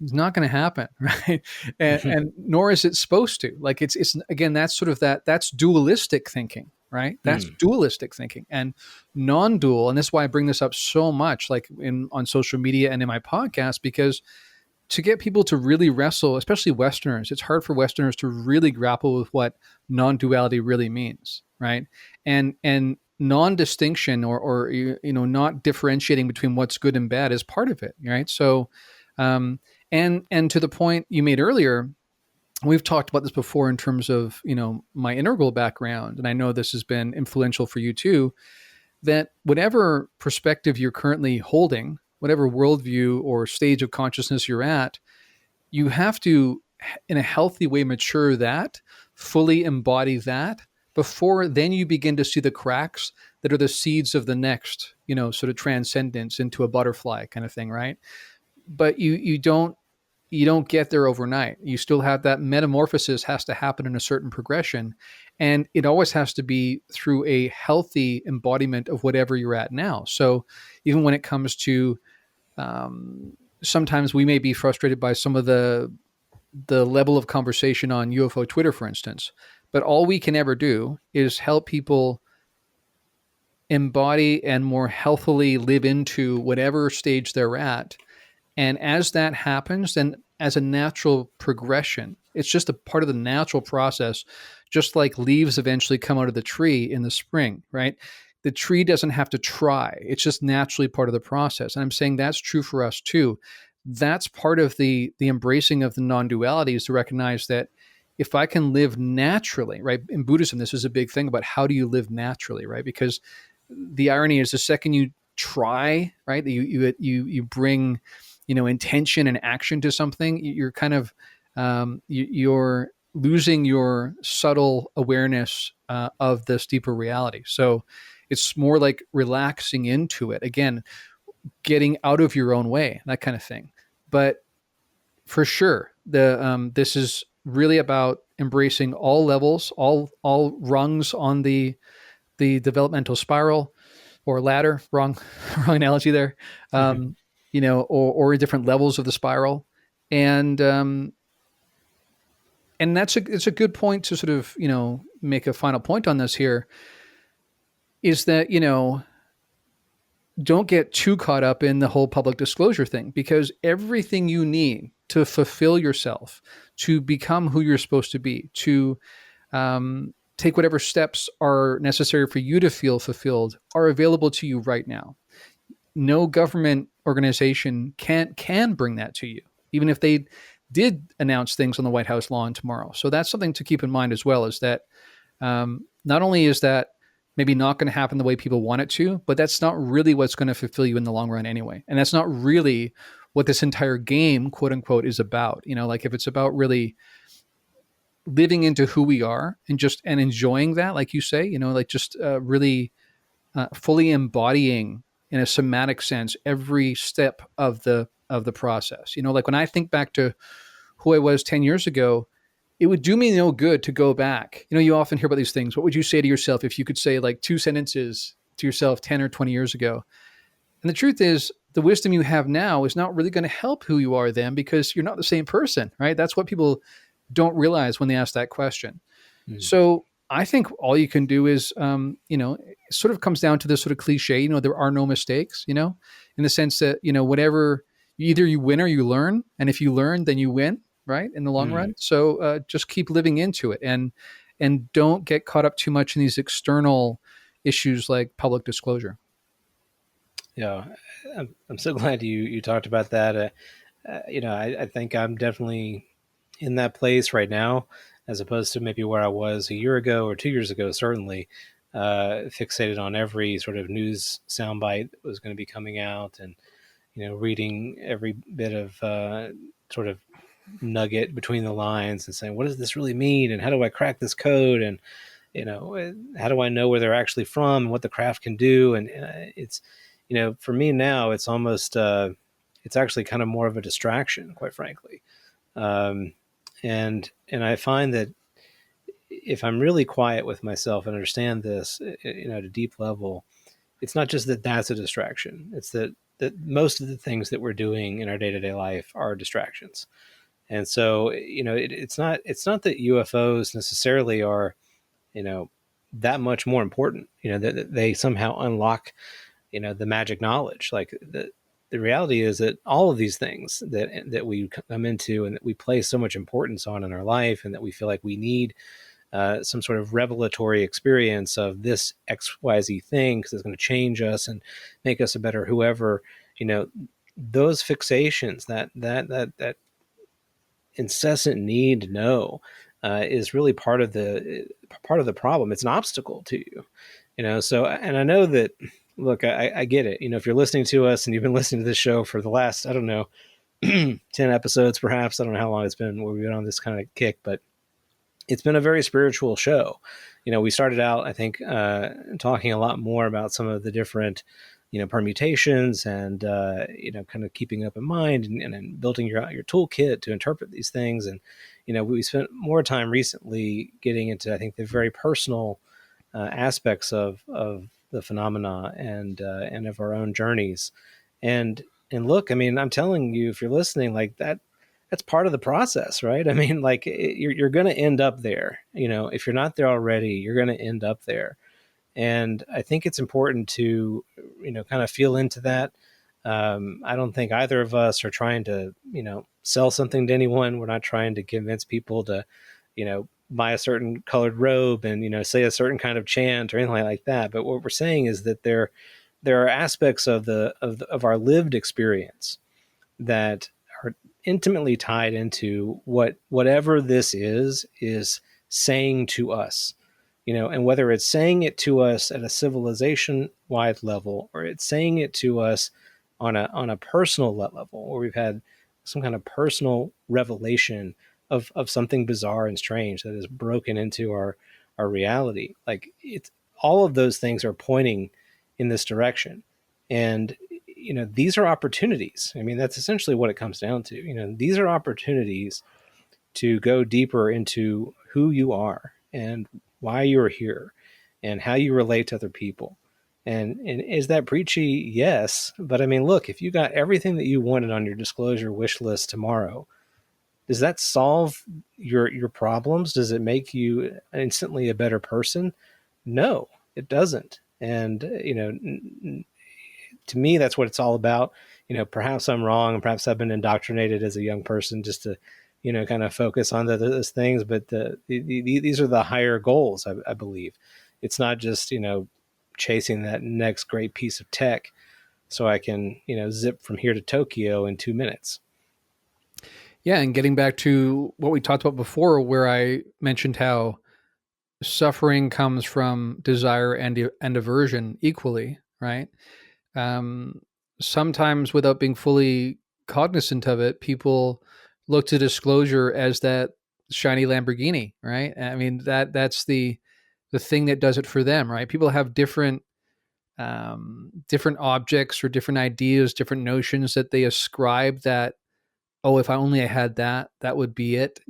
It's not going to happen, right? And nor is it supposed to. Like, it's again, that's sort of that's dualistic thinking, right? That's dualistic thinking. And non-dual, and this is why I bring this up so much, like on social media and in my podcast, because to get people to really wrestle, especially Westerners, it's hard for Westerners to really grapple with what non-duality really means, right? And non-distinction, or not differentiating between what's good and bad, is part of it, right? So, and to the point you made earlier, we've talked about this before in terms of my integral background, and I know this has been influential for you too. That whatever perspective you're currently holding, whatever worldview or stage of consciousness you're at, you have to, in a healthy way, mature that, fully embody that, before then you begin to see the cracks that are the seeds of the next, sort of transcendence into a butterfly kind of thing, right? But you don't get there overnight. You still have that metamorphosis has to happen in a certain progression. And it always has to be through a healthy embodiment of whatever you're at now. So even when it comes to, sometimes we may be frustrated by some of the level of conversation on UFO Twitter, for instance, but all we can ever do is help people embody and more healthily live into whatever stage they're at. And as that happens, then as a natural progression, it's just a part of the natural process just like leaves eventually come out of the tree in the spring, right? The tree doesn't have to try. It's just naturally part of the process. And I'm saying that's true for us too. That's part of the embracing of the non-duality, is to recognize that if I can live naturally, right? In Buddhism, this is a big thing about how do you live naturally, right? Because the irony is the second you try, right, you bring, intention and action to something, you're kind of you're losing your subtle awareness of this deeper reality. So it's more like relaxing into it again, getting out of your own way, that kind of thing. But for sure, the this is really about embracing all levels, all rungs on the developmental spiral or ladder. Wrong, wrong analogy there. Or different levels of the spiral, and that's it's a good point to sort of make a final point on this here. Is that don't get too caught up in the whole public disclosure thing, because everything you need to fulfill yourself, to become who you're supposed to be, to take whatever steps are necessary for you to feel fulfilled, are available to you right now. No government organization can bring that to you, even if they did announce things on the White House lawn tomorrow. So that's something to keep in mind as well, is that not only is that maybe not going to happen the way people want it to, but that's not really what's going to fulfill you in the long run anyway. And that's not really what this entire game, quote unquote, is about. Like if it's about really living into who we are and enjoying that, like you say, like just really fully embodying in a somatic sense every step of the process. Like when I think back to who I was 10 years ago, it would do me no good to go back. You often hear about these things. What would you say to yourself if you could say like 2 sentences to yourself 10 or 20 years ago? And the truth is, the wisdom you have now is not really going to help who you are then, because you're not the same person, right? That's what people don't realize when they ask that question. Mm. So I think all you can do is, it sort of comes down to this sort of cliche, there are no mistakes, in the sense that, whatever, either you win or you learn. And if you learn, then you win, right, in the long run. So just keep living into it, and don't get caught up too much in these external issues like public disclosure. Yeah, I'm so glad you talked about that. I think I'm definitely in that place right now, as opposed to maybe where I was a year ago or 2 years ago, certainly, fixated on every sort of news soundbite that was going to be coming out, and, reading every bit of sort of nugget between the lines and saying, what does this really mean? And how do I crack this code? And, how do I know where they're actually from and what the craft can do? And it's, for me now, it's almost, it's actually kind of more of a distraction, quite frankly. And I find that if I'm really quiet with myself and understand this, at a deep level, it's not just that that's a distraction. It's that most of the things that we're doing in our day-to-day life are distractions. And so, it's not that UFOs necessarily are, that much more important, that they somehow unlock, the magic knowledge. Like the reality is that all of these things that we come into and that we place so much importance on in our life, and that we feel like we need some sort of revelatory experience of this XYZ thing because it's going to change us and make us a better whoever, those fixations, that incessant need to know is really part of the problem. It's an obstacle to you, so, and I know that, look, I get it. If you're listening to us and you've been listening to this show for the last, I don't know, 10 episodes, perhaps, I don't know how long it's been where we've been on this kind of kick, but it's been a very spiritual show. We started out, I think, talking a lot more about some of the different, permutations and, kind of keeping up in mind and building your toolkit to interpret these things. And, we spent more time recently getting into, I think, the very personal aspects of the phenomena and of our own journeys. And look, I mean, I'm telling you, if you're listening, like that's part of the process, right? I mean, like you're going to end up there, if you're not there already, you're going to end up there. And I think it's important to, kind of feel into that. I don't think either of us are trying to, sell something to anyone. We're not trying to convince people to, buy a certain colored robe and, say a certain kind of chant or anything like that. But what we're saying is that there are aspects of our lived experience that are intimately tied into whatever this is saying to us, and whether it's saying it to us at a civilization wide level, or it's saying it to us on a personal level, where we've had some kind of personal revelation of something bizarre and strange that has broken into our reality. Like, it's all of those things are pointing in this direction. And these are opportunities. I mean, that's essentially what it comes down to. These are opportunities to go deeper into who you are and why you're here and how you relate to other people. And is that preachy? Yes. But I mean, look, if you got everything that you wanted on your disclosure wish list tomorrow, does that solve your problems? Does it make you instantly a better person? No, it doesn't. And to me, that's what it's all about. Perhaps I'm wrong, and perhaps I've been indoctrinated as a young person just to, kind of focus on those things. But these are the higher goals, I believe. It's not just, chasing that next great piece of tech so I can, zip from here to Tokyo in 2 minutes. Yeah, and getting back to what we talked about before, where I mentioned how suffering comes from desire and aversion equally, right? Um, Sometimes, without being fully cognizant of it, people look to disclosure as that shiny Lamborghini, right? I mean, that's the thing that does it for them, right? People have different objects or different ideas, different notions that they ascribe that, oh, if I only had that, that would be it,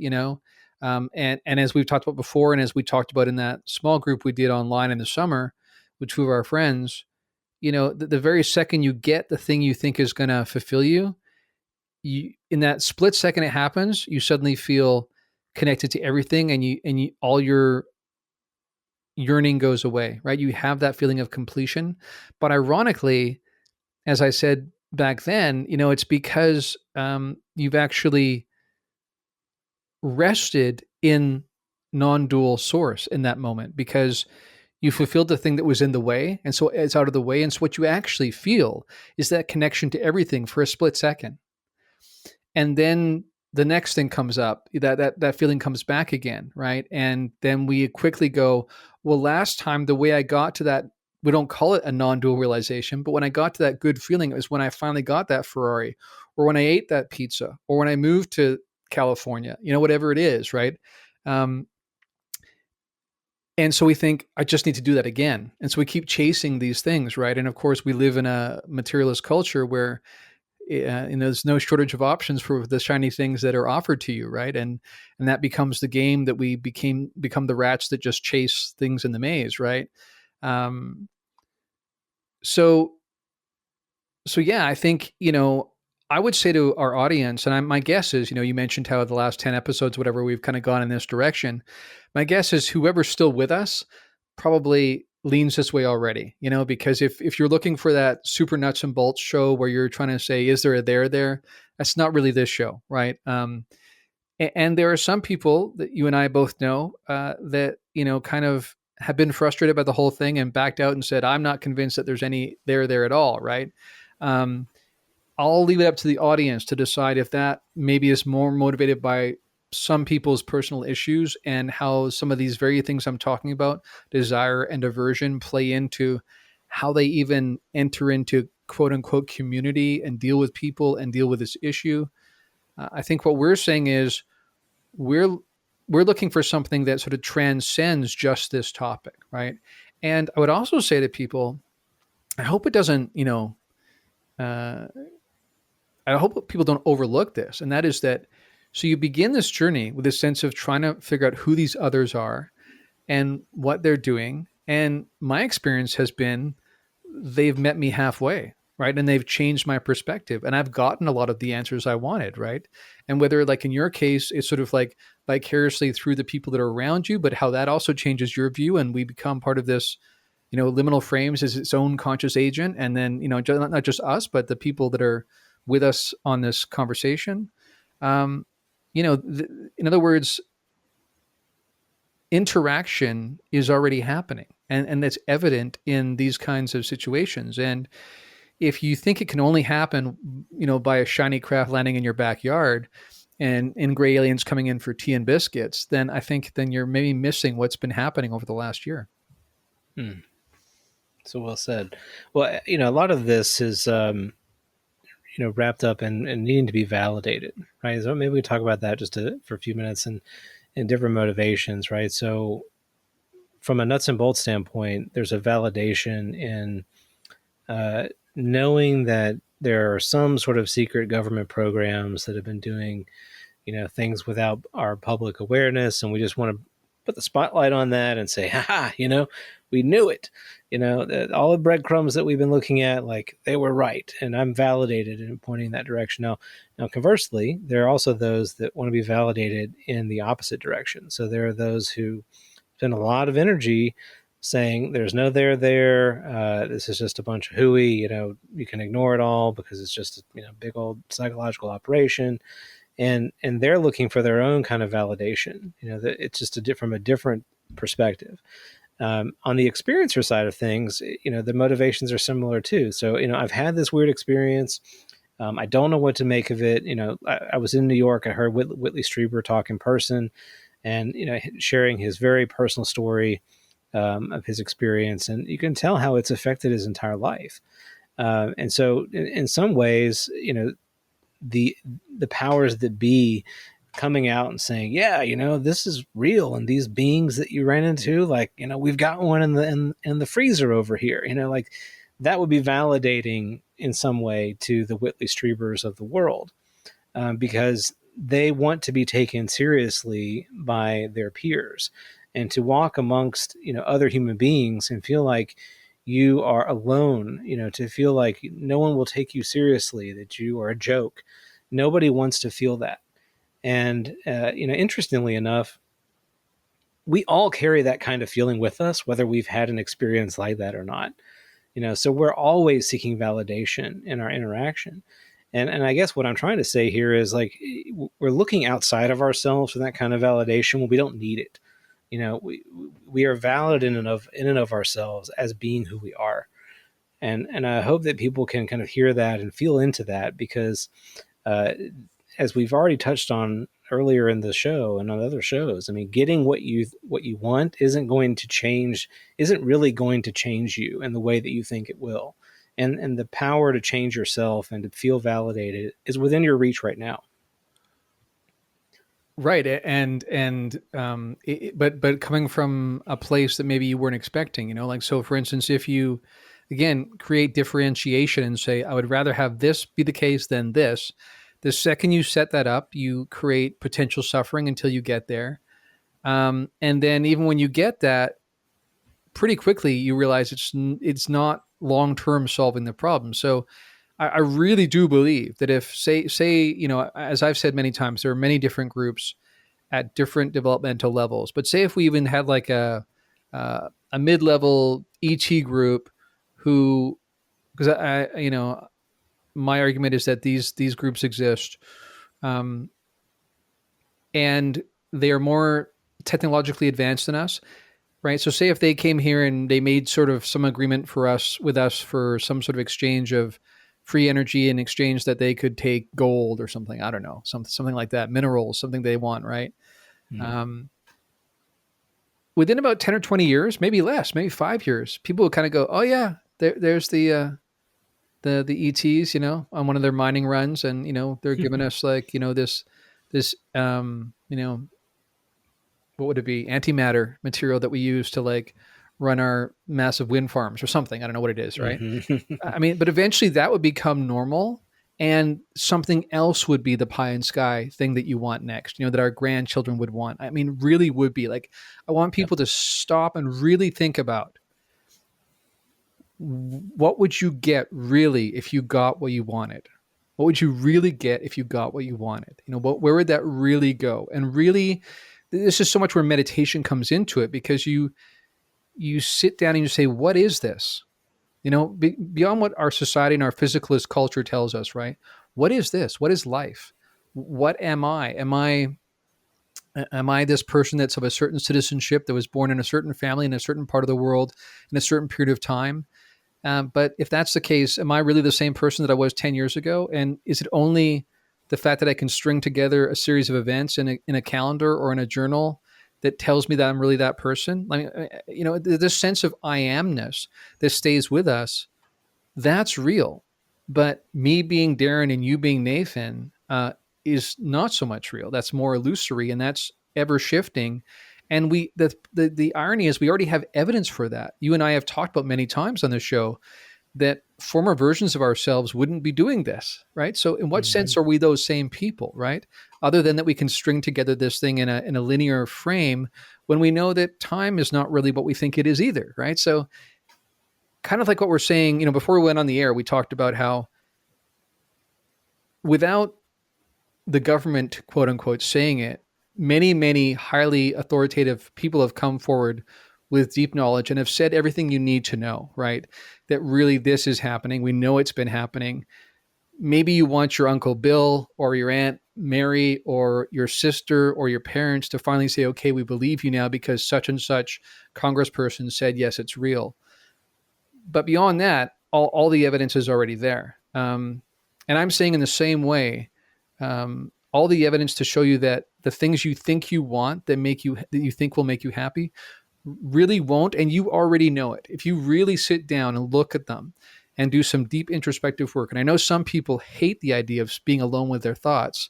and as we've talked about before, and as we talked about in that small group we did online in the summer with two of our friends, the very second you get the thing you think is going to fulfill you, in that split second it happens, you suddenly feel connected to everything, and all your yearning goes away, right? You have that feeling of completion. But ironically, as I said back then, it's because you've actually rested in non-dual source in that moment, because you fulfilled the thing that was in the way, and so it's out of the way. And so what you actually feel is that connection to everything for a split second, and then the next thing comes up, that feeling comes back again, right? And then we quickly go, well, last time the way I got to that, we don't call it a non-dual realization, but when I got to that good feeling, it was when I finally got that Ferrari, or when I ate that pizza, or when I moved to California, whatever it is, right? Um, and so we think, I just need to do that again. And so we keep chasing these things, right? And of course, we live in a materialist culture where there's no shortage of options for the shiny things that are offered to you, right? And that becomes the game that we become the rats that just chase things in the maze, right? Um, so so yeah, I think I would say to our audience, and my guess is, you mentioned how the last 10 episodes, whatever, we've kind of gone in this direction. My guess is whoever's still with us probably leans this way already, because if you're looking for that super nuts and bolts show where you're trying to say, is there a there, that's not really this show, right? And there are some people that you and I both know that, kind of have been frustrated by the whole thing and backed out and said, I'm not convinced that there's any there at all, right? Um, I'll leave it up to the audience to decide if that maybe is more motivated by some people's personal issues and how some of these very things I'm talking about, desire and aversion, play into how they even enter into quote unquote community and deal with people and deal with this issue. I think what we're saying is we're we're looking for something that sort of transcends just this topic, right? And I would also say to people, I hope it doesn't, uh, I hope people don't overlook this, and that is that. So you begin this journey with a sense of trying to figure out who these others are and what they're doing. And my experience has been they've met me halfway, right? And they've changed my perspective. And I've gotten a lot of the answers I wanted, right? And whether, like in your case, it's sort of like vicariously through the people that are around you, but how that also changes your view. And we become part of this, liminal frames as its own conscious agent. And then, not just us, but the people that are with us on this conversation. Um, in other words, interaction is already happening, and that's evident in these kinds of situations. And if you think it can only happen, by a shiny craft landing in your backyard and gray aliens coming in for tea and biscuits, then I think then you're maybe missing what's been happening over the last year. Hmm. So well said. Well, a lot of this is, wrapped up in needing to be validated, right? So maybe we talk about that just for a few minutes and different motivations, right? So from a nuts and bolts standpoint, there's a validation in knowing that there are some sort of secret government programs that have been doing, things without our public awareness, and we just want to put the spotlight on that and say, "Ha, we knew it." All the breadcrumbs that we've been looking at, like they were right, and I'm validated in pointing in that direction. Now, conversely, there are also those that want to be validated in the opposite direction. So there are those who spend a lot of energy saying there's no there there. This is just a bunch of hooey. You can ignore it all because it's just big old psychological operation, and they're looking for their own kind of validation. That it's just from a different perspective. On the experiencer side of things, the motivations are similar too. So I've had this weird experience. I don't know what to make of it. I was in New York. I heard Whitley Strieber talk in person, and sharing his very personal story of his experience, and you can tell how it's affected his entire life. And so, in some ways, the powers that be coming out and saying, "Yeah, this is real," and these beings that you ran into, like, we've got one in the freezer over here. Like that would be validating in some way to the Whitley Striebers of the world, because they want to be taken seriously by their peers, and to walk amongst other human beings and feel like you are alone, to feel like no one will take you seriously, that you are a joke. Nobody wants to feel that. And interestingly enough, we all carry that kind of feeling with us, whether we've had an experience like that or not. So we're always seeking validation in our interaction. And I guess what I'm trying to say here is, like, we're looking outside of ourselves for that kind of validation when we don't need it. We are valid in and of ourselves as being who we are. And I hope that people can kind of hear that and feel into that, because as we've already touched on earlier in the show and on other shows, I mean, getting what you want isn't really going to change you in the way that you think it will. And the power to change yourself and to feel validated is within your reach right now. Right. But coming from a place that maybe you weren't expecting, like, so for instance, if you, again, create differentiation and say, I would rather have this be the case than this, the second you set that up, you create potential suffering until you get there. And then even when you get that, pretty quickly you realize it's not long-term solving the problem. So I really do believe that if say, as I've said many times, there are many different groups at different developmental levels. But say if we even had like a mid-level ET group who, because my argument is that these groups exist, and they are more technologically advanced than us, right? So say if they came here and they made sort of some agreement with us for some sort of exchange of free energy, in exchange that they could take gold or something, I don't know, something like that, minerals, something they want, right? Mm-hmm. Within about 10 or 20 years, maybe less, maybe 5 years, people will kind of go, oh yeah, there's the ETs, on one of their mining runs, and they're giving us like this what would it be, antimatter material that we use to like run our massive wind farms or something. I don't know what it is, right? Mm-hmm. I mean, but eventually that would become normal, and something else would be the pie in sky thing that you want next, that our grandchildren would want. I mean, really would be like, I want people to stop and really think about, what would you get really if you got what you wanted? What would you really get if you got what you wanted? Where would that really go? And really, this is so much where meditation comes into it, because you sit down and you say, what is this? Beyond what our society and our physicalist culture tells us, right? What is this? What is life? What am I? Am I this person that's of a certain citizenship that was born in a certain family in a certain part of the world in a certain period of time? But if that's the case, am I really the same person that I was 10 years ago? And is it only the fact that I can string together a series of events in a calendar or in a journal that tells me that I'm really that person? I mean, this sense of I amness that stays with us, that's real. But me being Darren and you being Nathan is not so much real. That's more illusory, and that's ever shifting. And the irony is we already have evidence for that. You and I have talked about many times on the show that former versions of ourselves wouldn't be doing this, right? So in what Mhm. sense are we those same people, right? Other than that we can string together this thing in a linear frame when we know that time is not really what we think it is either, right? So kind of like what we're saying, before we went on the air, we talked about how without the government, quote unquote, saying it, many, many highly authoritative people have come forward with deep knowledge and have said everything you need to know, right? That really this is happening. We know it's been happening. Maybe you want your Uncle Bill or your Aunt Mary or your sister or your parents to finally say, okay, we believe you now because such and such congressperson said, yes, it's real. But beyond that, all the evidence is already there. And I'm saying in the same way, all the evidence to show you that the things you think you want that you think will make you happy really won't, and you already know it. If you really sit down and look at them and do some deep introspective work, and I know some people hate the idea of being alone with their thoughts,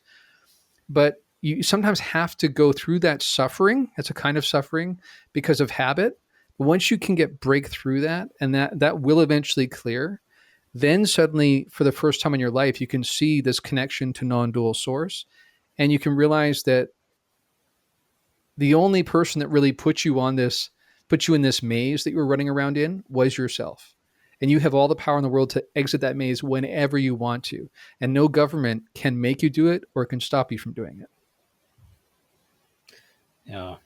but you sometimes have to go through that suffering. It's a kind of suffering because of habit. But once you can break through that, and that will eventually clear, then suddenly, for the first time in your life, you can see this connection to non-dual source, and you can realize that the only person that really put you in this maze that you were running around in was yourself. And you have all the power in the world to exit that maze whenever you want to. And no government can make you do it or can stop you from doing it. Yeah,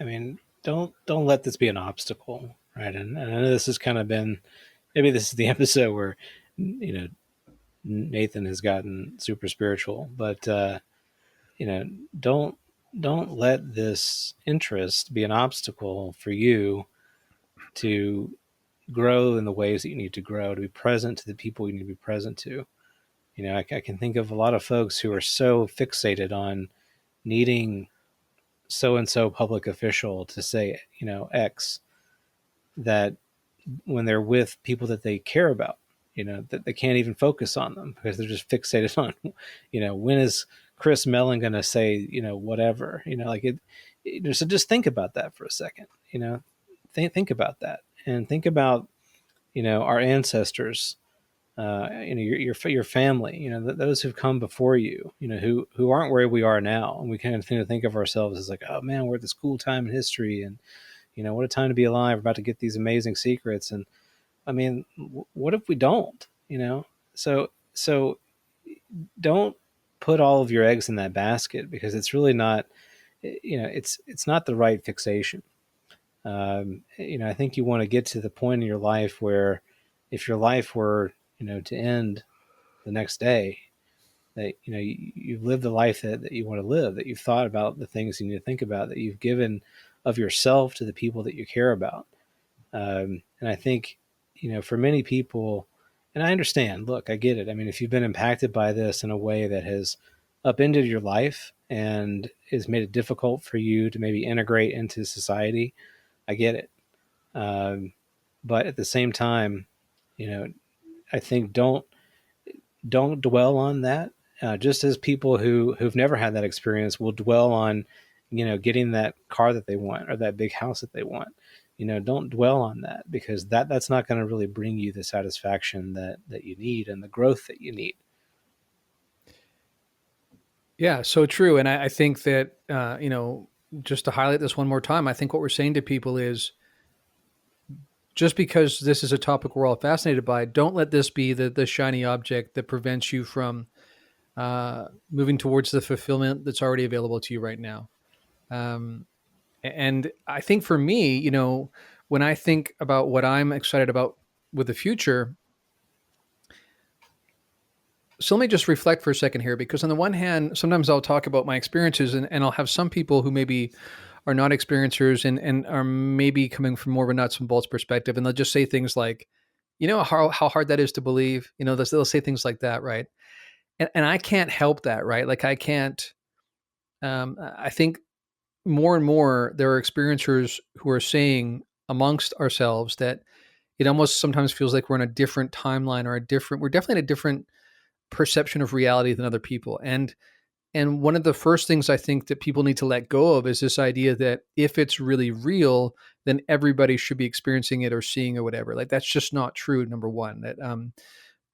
I mean, don't let this be an obstacle, right? And I know this has kind of been, maybe this is the episode where Nathan has gotten super spiritual, but you know, don't don't let this interest be an obstacle for you to grow in the ways that you need to grow, to be present to the people you need to be present to. I can think of a lot of folks who are so fixated on needing so and so public official to say, X, that when they're with people that they care about, that they can't even focus on them because they're just fixated on, when is Chris Mellon going to say, whatever, like so just think about that for a second, think about that and think about, our ancestors, your family, those who've come before you, who aren't where we are now. And we kind of think of ourselves as like, oh man, we're at this cool time in history. And, what a time to be alive. We're about to get these amazing secrets. And I mean, what if we don't, so don't put all of your eggs in that basket because it's really not, it's not the right fixation. I think you want to get to the point in your life where if your life were, to end the next day, that you've lived the life that you want to live, that you've thought about the things you need to think about, that you've given of yourself to the people that you care about. And I think, for many people, and I understand, look, I get it. I mean, if you've been impacted by this in a way that has upended your life and has made it difficult for you to maybe integrate into society, I get it. Um, but at the same time, you know, I think don't dwell on that. Just as people who've never had that experience will dwell on, getting that car that they want or that big house that they want. Don't dwell on that because that's not going to really bring you the satisfaction that you need and the growth that you need. Yeah, so true. And I think that, just to highlight this one more time, I think what we're saying to people is just because this is a topic we're all fascinated by, don't let this be the shiny object that prevents you from moving towards the fulfillment that's already available to you right now. Um, and I think for me, when I think about what I'm excited about with the future, So let me just reflect for a second here, because on the one hand, sometimes I'll talk about my experiences, and I'll have some people who maybe are not experiencers and are maybe coming from more of a nuts and bolts perspective. And they'll just say things like, how hard that is to believe, they'll say things like that. Right. And I can't help that. Right. Like I can't, I think more and more there are experiencers who are saying amongst ourselves that it almost sometimes feels like we're in a different timeline, or we're definitely in a different perception of reality than other people. And one of the first things I think that people need to let go of is this idea that if it's really real, then everybody should be experiencing it or seeing or whatever. Like that's just not true. Number one, that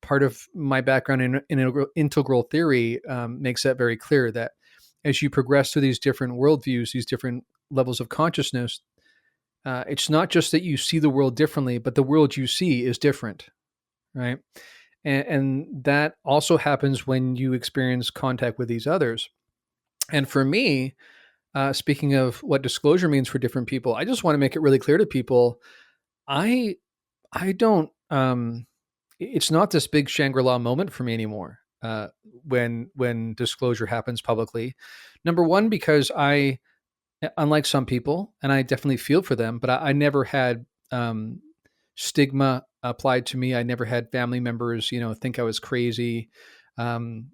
part of my background in integral theory makes that very clear. That as you progress through these different worldviews, these different levels of consciousness, it's not just that you see the world differently, but the world you see is different, right? And that also happens when you experience contact with these others. And for me, speaking of what disclosure means for different people, I just want to make it really clear to people. I I don't. It's not this big Shangri-La moment for me anymore. When disclosure happens publicly, number one, because unlike some people, and I definitely feel for them, but I never had stigma applied to me. I never had family members, think I was crazy. Um,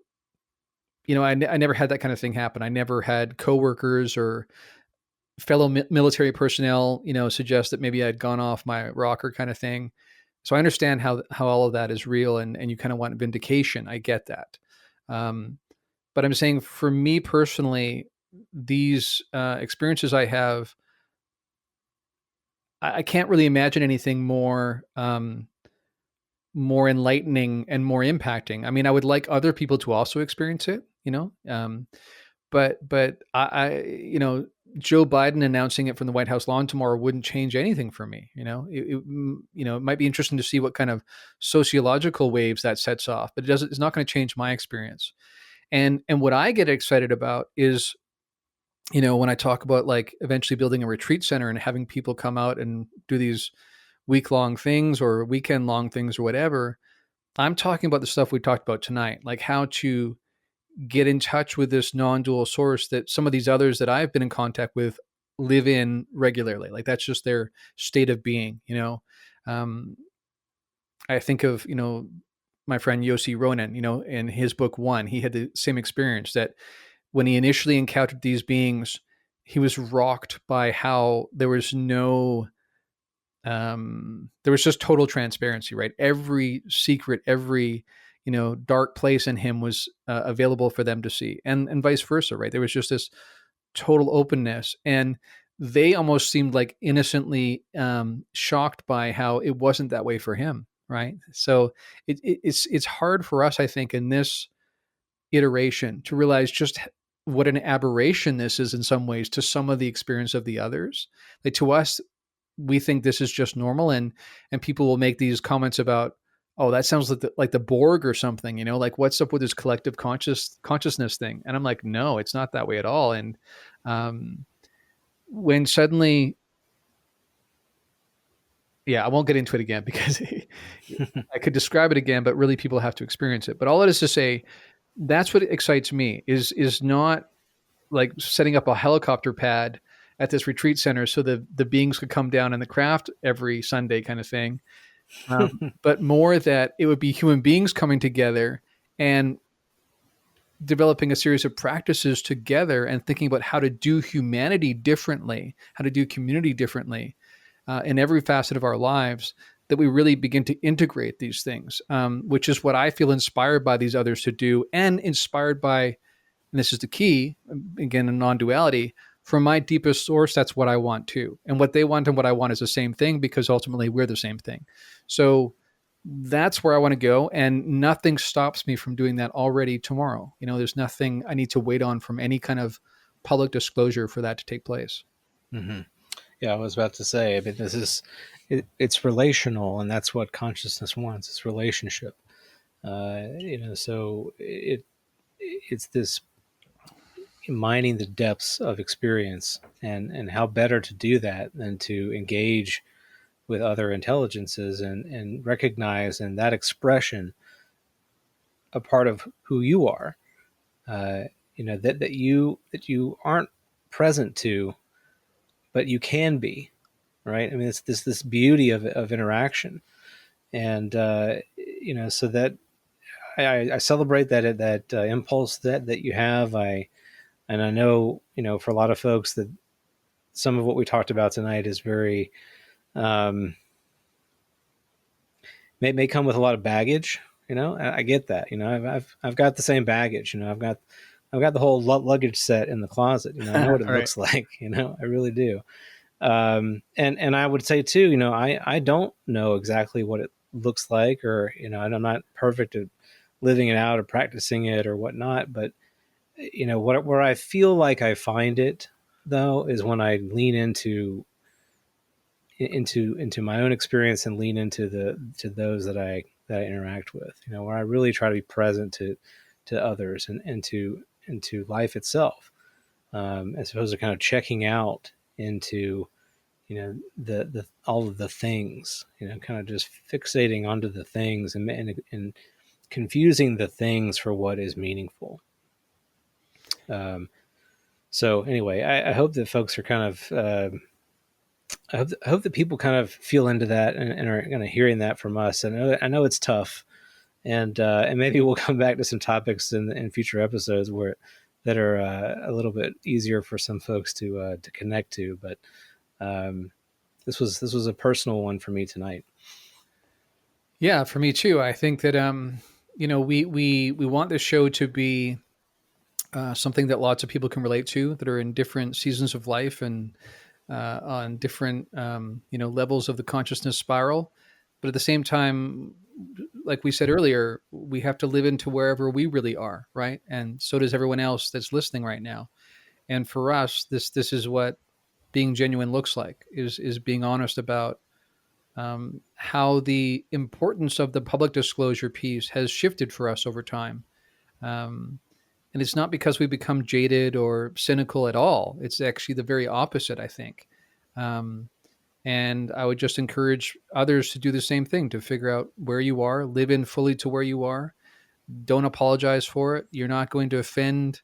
I never had that kind of thing happen. I never had coworkers or fellow military personnel, suggest that maybe I'd gone off my rocker kind of thing. So I understand how all of that is real, and you kind of want vindication. I get that. Um, but I'm saying for me personally, these experiences I have, I can't really imagine anything more enlightening and more impacting. I mean, I would like other people to also experience it, but Joe Biden announcing it from the White House lawn tomorrow wouldn't change anything for me. It might be interesting to see what kind of sociological waves that sets off, but it's not going to change my experience. And what I get excited about is, when I talk about like eventually building a retreat center and having people come out and do these week long things or weekend long things or whatever, I'm talking about the stuff we talked about tonight, like how to get in touch with this non-dual source that some of these others that I've been in contact with live in regularly. Like that's just their state of being. Um, I think of, my friend Yossi Ronan, in his book One, he had the same experience that when he initially encountered these beings, he was rocked by how there was just total transparency, right? Every secret, every dark place in him was available for them to see, and vice versa, right? There was just this total openness, and they almost seemed like innocently shocked by how it wasn't that way for him, right? So it's hard for us, I think, in this iteration to realize just what an aberration this is in some ways to some of the experience of the others. Like to us, we think this is just normal, and people will make these comments about, oh, that sounds like the Borg or something, like what's up with this collective consciousness thing? And I'm like, no, it's not that way at all. And um, when suddenly, yeah, I won't get into it again because I could describe it again, but really people have to experience it. But all that is to say, that's what excites me is not like setting up a helicopter pad at this retreat center so the beings could come down in the craft every Sunday kind of thing. But more that it would be human beings coming together and developing a series of practices together and thinking about how to do humanity differently, how to do community differently in every facet of our lives, that we really begin to integrate these things, which is what I feel inspired by these others to do, and inspired by, and this is the key, again, in non-duality, from my deepest source, that's what I want too. And what they want and what I want is the same thing, because ultimately we're the same thing. So that's where I want to go. And nothing stops me from doing that already tomorrow. There's nothing I need to wait on from any kind of public disclosure for that to take place. Mm-hmm. Yeah, I was about to say, I mean, it's relational, and that's what consciousness wants. It's relationship. So it's this mining the depths of experience, and how better to do that than to engage with other intelligences and recognize in that expression a part of who you are. Uh, that you aren't present to, but you can be, right? I mean, it's this beauty of interaction, and so that I celebrate that impulse that you have. I know, for a lot of folks, that some of what we talked about tonight is very um, may come with a lot of baggage. I get that. I've got the same baggage. I've got the whole luggage set in the closet. I know what it Right. looks like. I really do. And I would say too, I don't know exactly what it looks like, or and I'm not perfect at living it out or practicing it or whatnot. But where I feel like I find it though is when I lean into my own experience and lean into those that I interact with. Where I really try to be present to others and into life itself, as opposed to kind of checking out into the all of the things, kind of just fixating onto the things and confusing the things for what is meaningful. So anyway, I hope that folks are kind of I hope that people kind of feel into that and are kind of hearing that from us. And I know it's tough, and maybe we'll come back to some topics in future episodes that are a little bit easier for some folks to connect to. But this was a personal one for me tonight. Yeah, for me too. I think that we want this show to be something that lots of people can relate to, that are in different seasons of life and on different levels of the consciousness spiral. But at the same time, like we said earlier, we have to live into wherever we really are, right? And so does everyone else that's listening right now. And for us, this is what being genuine looks like: is being honest about how the importance of the public disclosure piece has shifted for us over time. Um, and it's not because we become jaded or cynical at all. It's actually the very opposite, I think. Um, and I would just encourage others to do the same thing, to figure out where you are, live in fully to where you are. Don't apologize for it. You're not going to offend,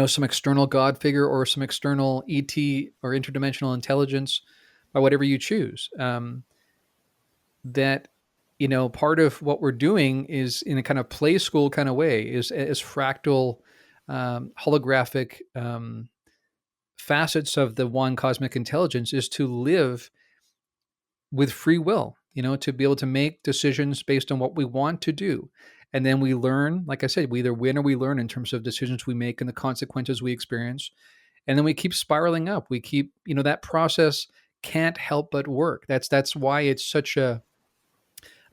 some external God figure or some external ET or interdimensional intelligence by whatever you choose. That part of what we're doing is, in a kind of play school kind of way, is as fractal, holographic facets of the one cosmic intelligence, is to live with free will, to be able to make decisions based on what we want to do. And then we learn, like I said, we either win or we learn in terms of decisions we make and the consequences we experience. And then we keep spiraling up. We keep, that process can't help but work. That's why it's such a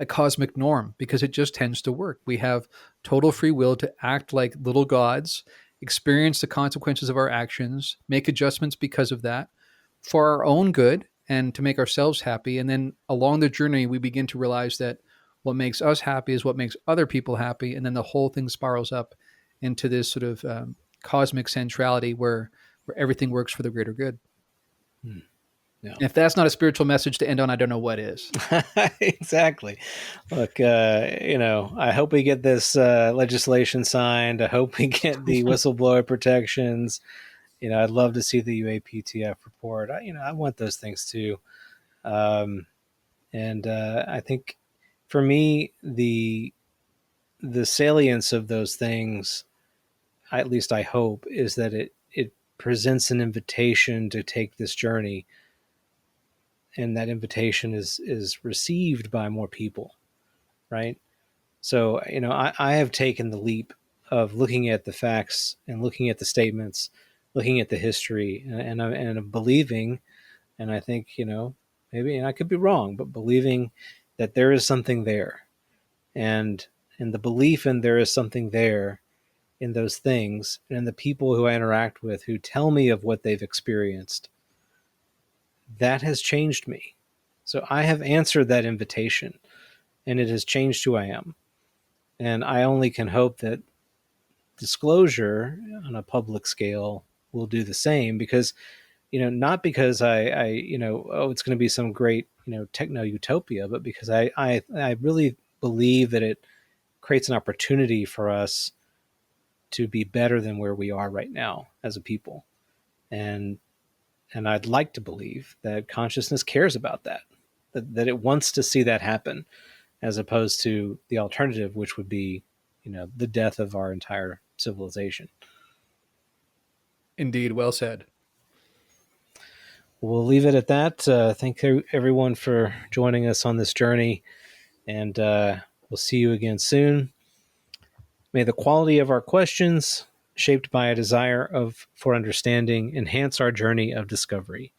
cosmic norm, because it just tends to work. We have total free will to act like little gods, experience the consequences of our actions, make adjustments because of that, for our own good and to make ourselves happy. And then along the journey, we begin to realize that what makes us happy is what makes other people happy. And then the whole thing spirals up into this sort of cosmic centrality where everything works for the greater good. Hmm. Yeah. If that's not a spiritual message to end on, I don't know what is. Exactly. Look, I hope we get this legislation signed. I hope we get the whistleblower protections. I'd love to see the UAPTF report. I want those things too. And I think for me, the salience of those things, at least I hope, is that it presents an invitation to take this journey, and that invitation is received by more people, right? So I have taken the leap of looking at the facts and looking at the statements, looking at the history, and believing, and I think maybe, and I could be wrong, but believing that there is something there, and the belief in there is something there in those things, and in the people who I interact with who tell me of what they've experienced, that has changed me. So I have answered that invitation, and it has changed who I am. And I only can hope that disclosure on a public scale will do the same, because not because I oh, it's going to be some great techno utopia, but because I really believe that it creates an opportunity for us to be better than where we are right now as a people. And I'd like to believe that consciousness cares about that it wants to see that happen, as opposed to the alternative, which would be, the death of our entire civilization. Indeed, well said. We'll leave it at that. Thank everyone for joining us on this journey, and we'll see you again soon. May the quality of our questions, shaped by a desire for understanding, enhance our journey of discovery.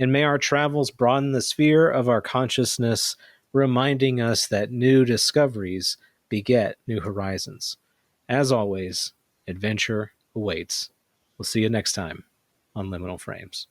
And may our travels broaden the sphere of our consciousness, reminding us that new discoveries beget new horizons. As always, adventure awaits. We'll see you next time on Liminal Frames.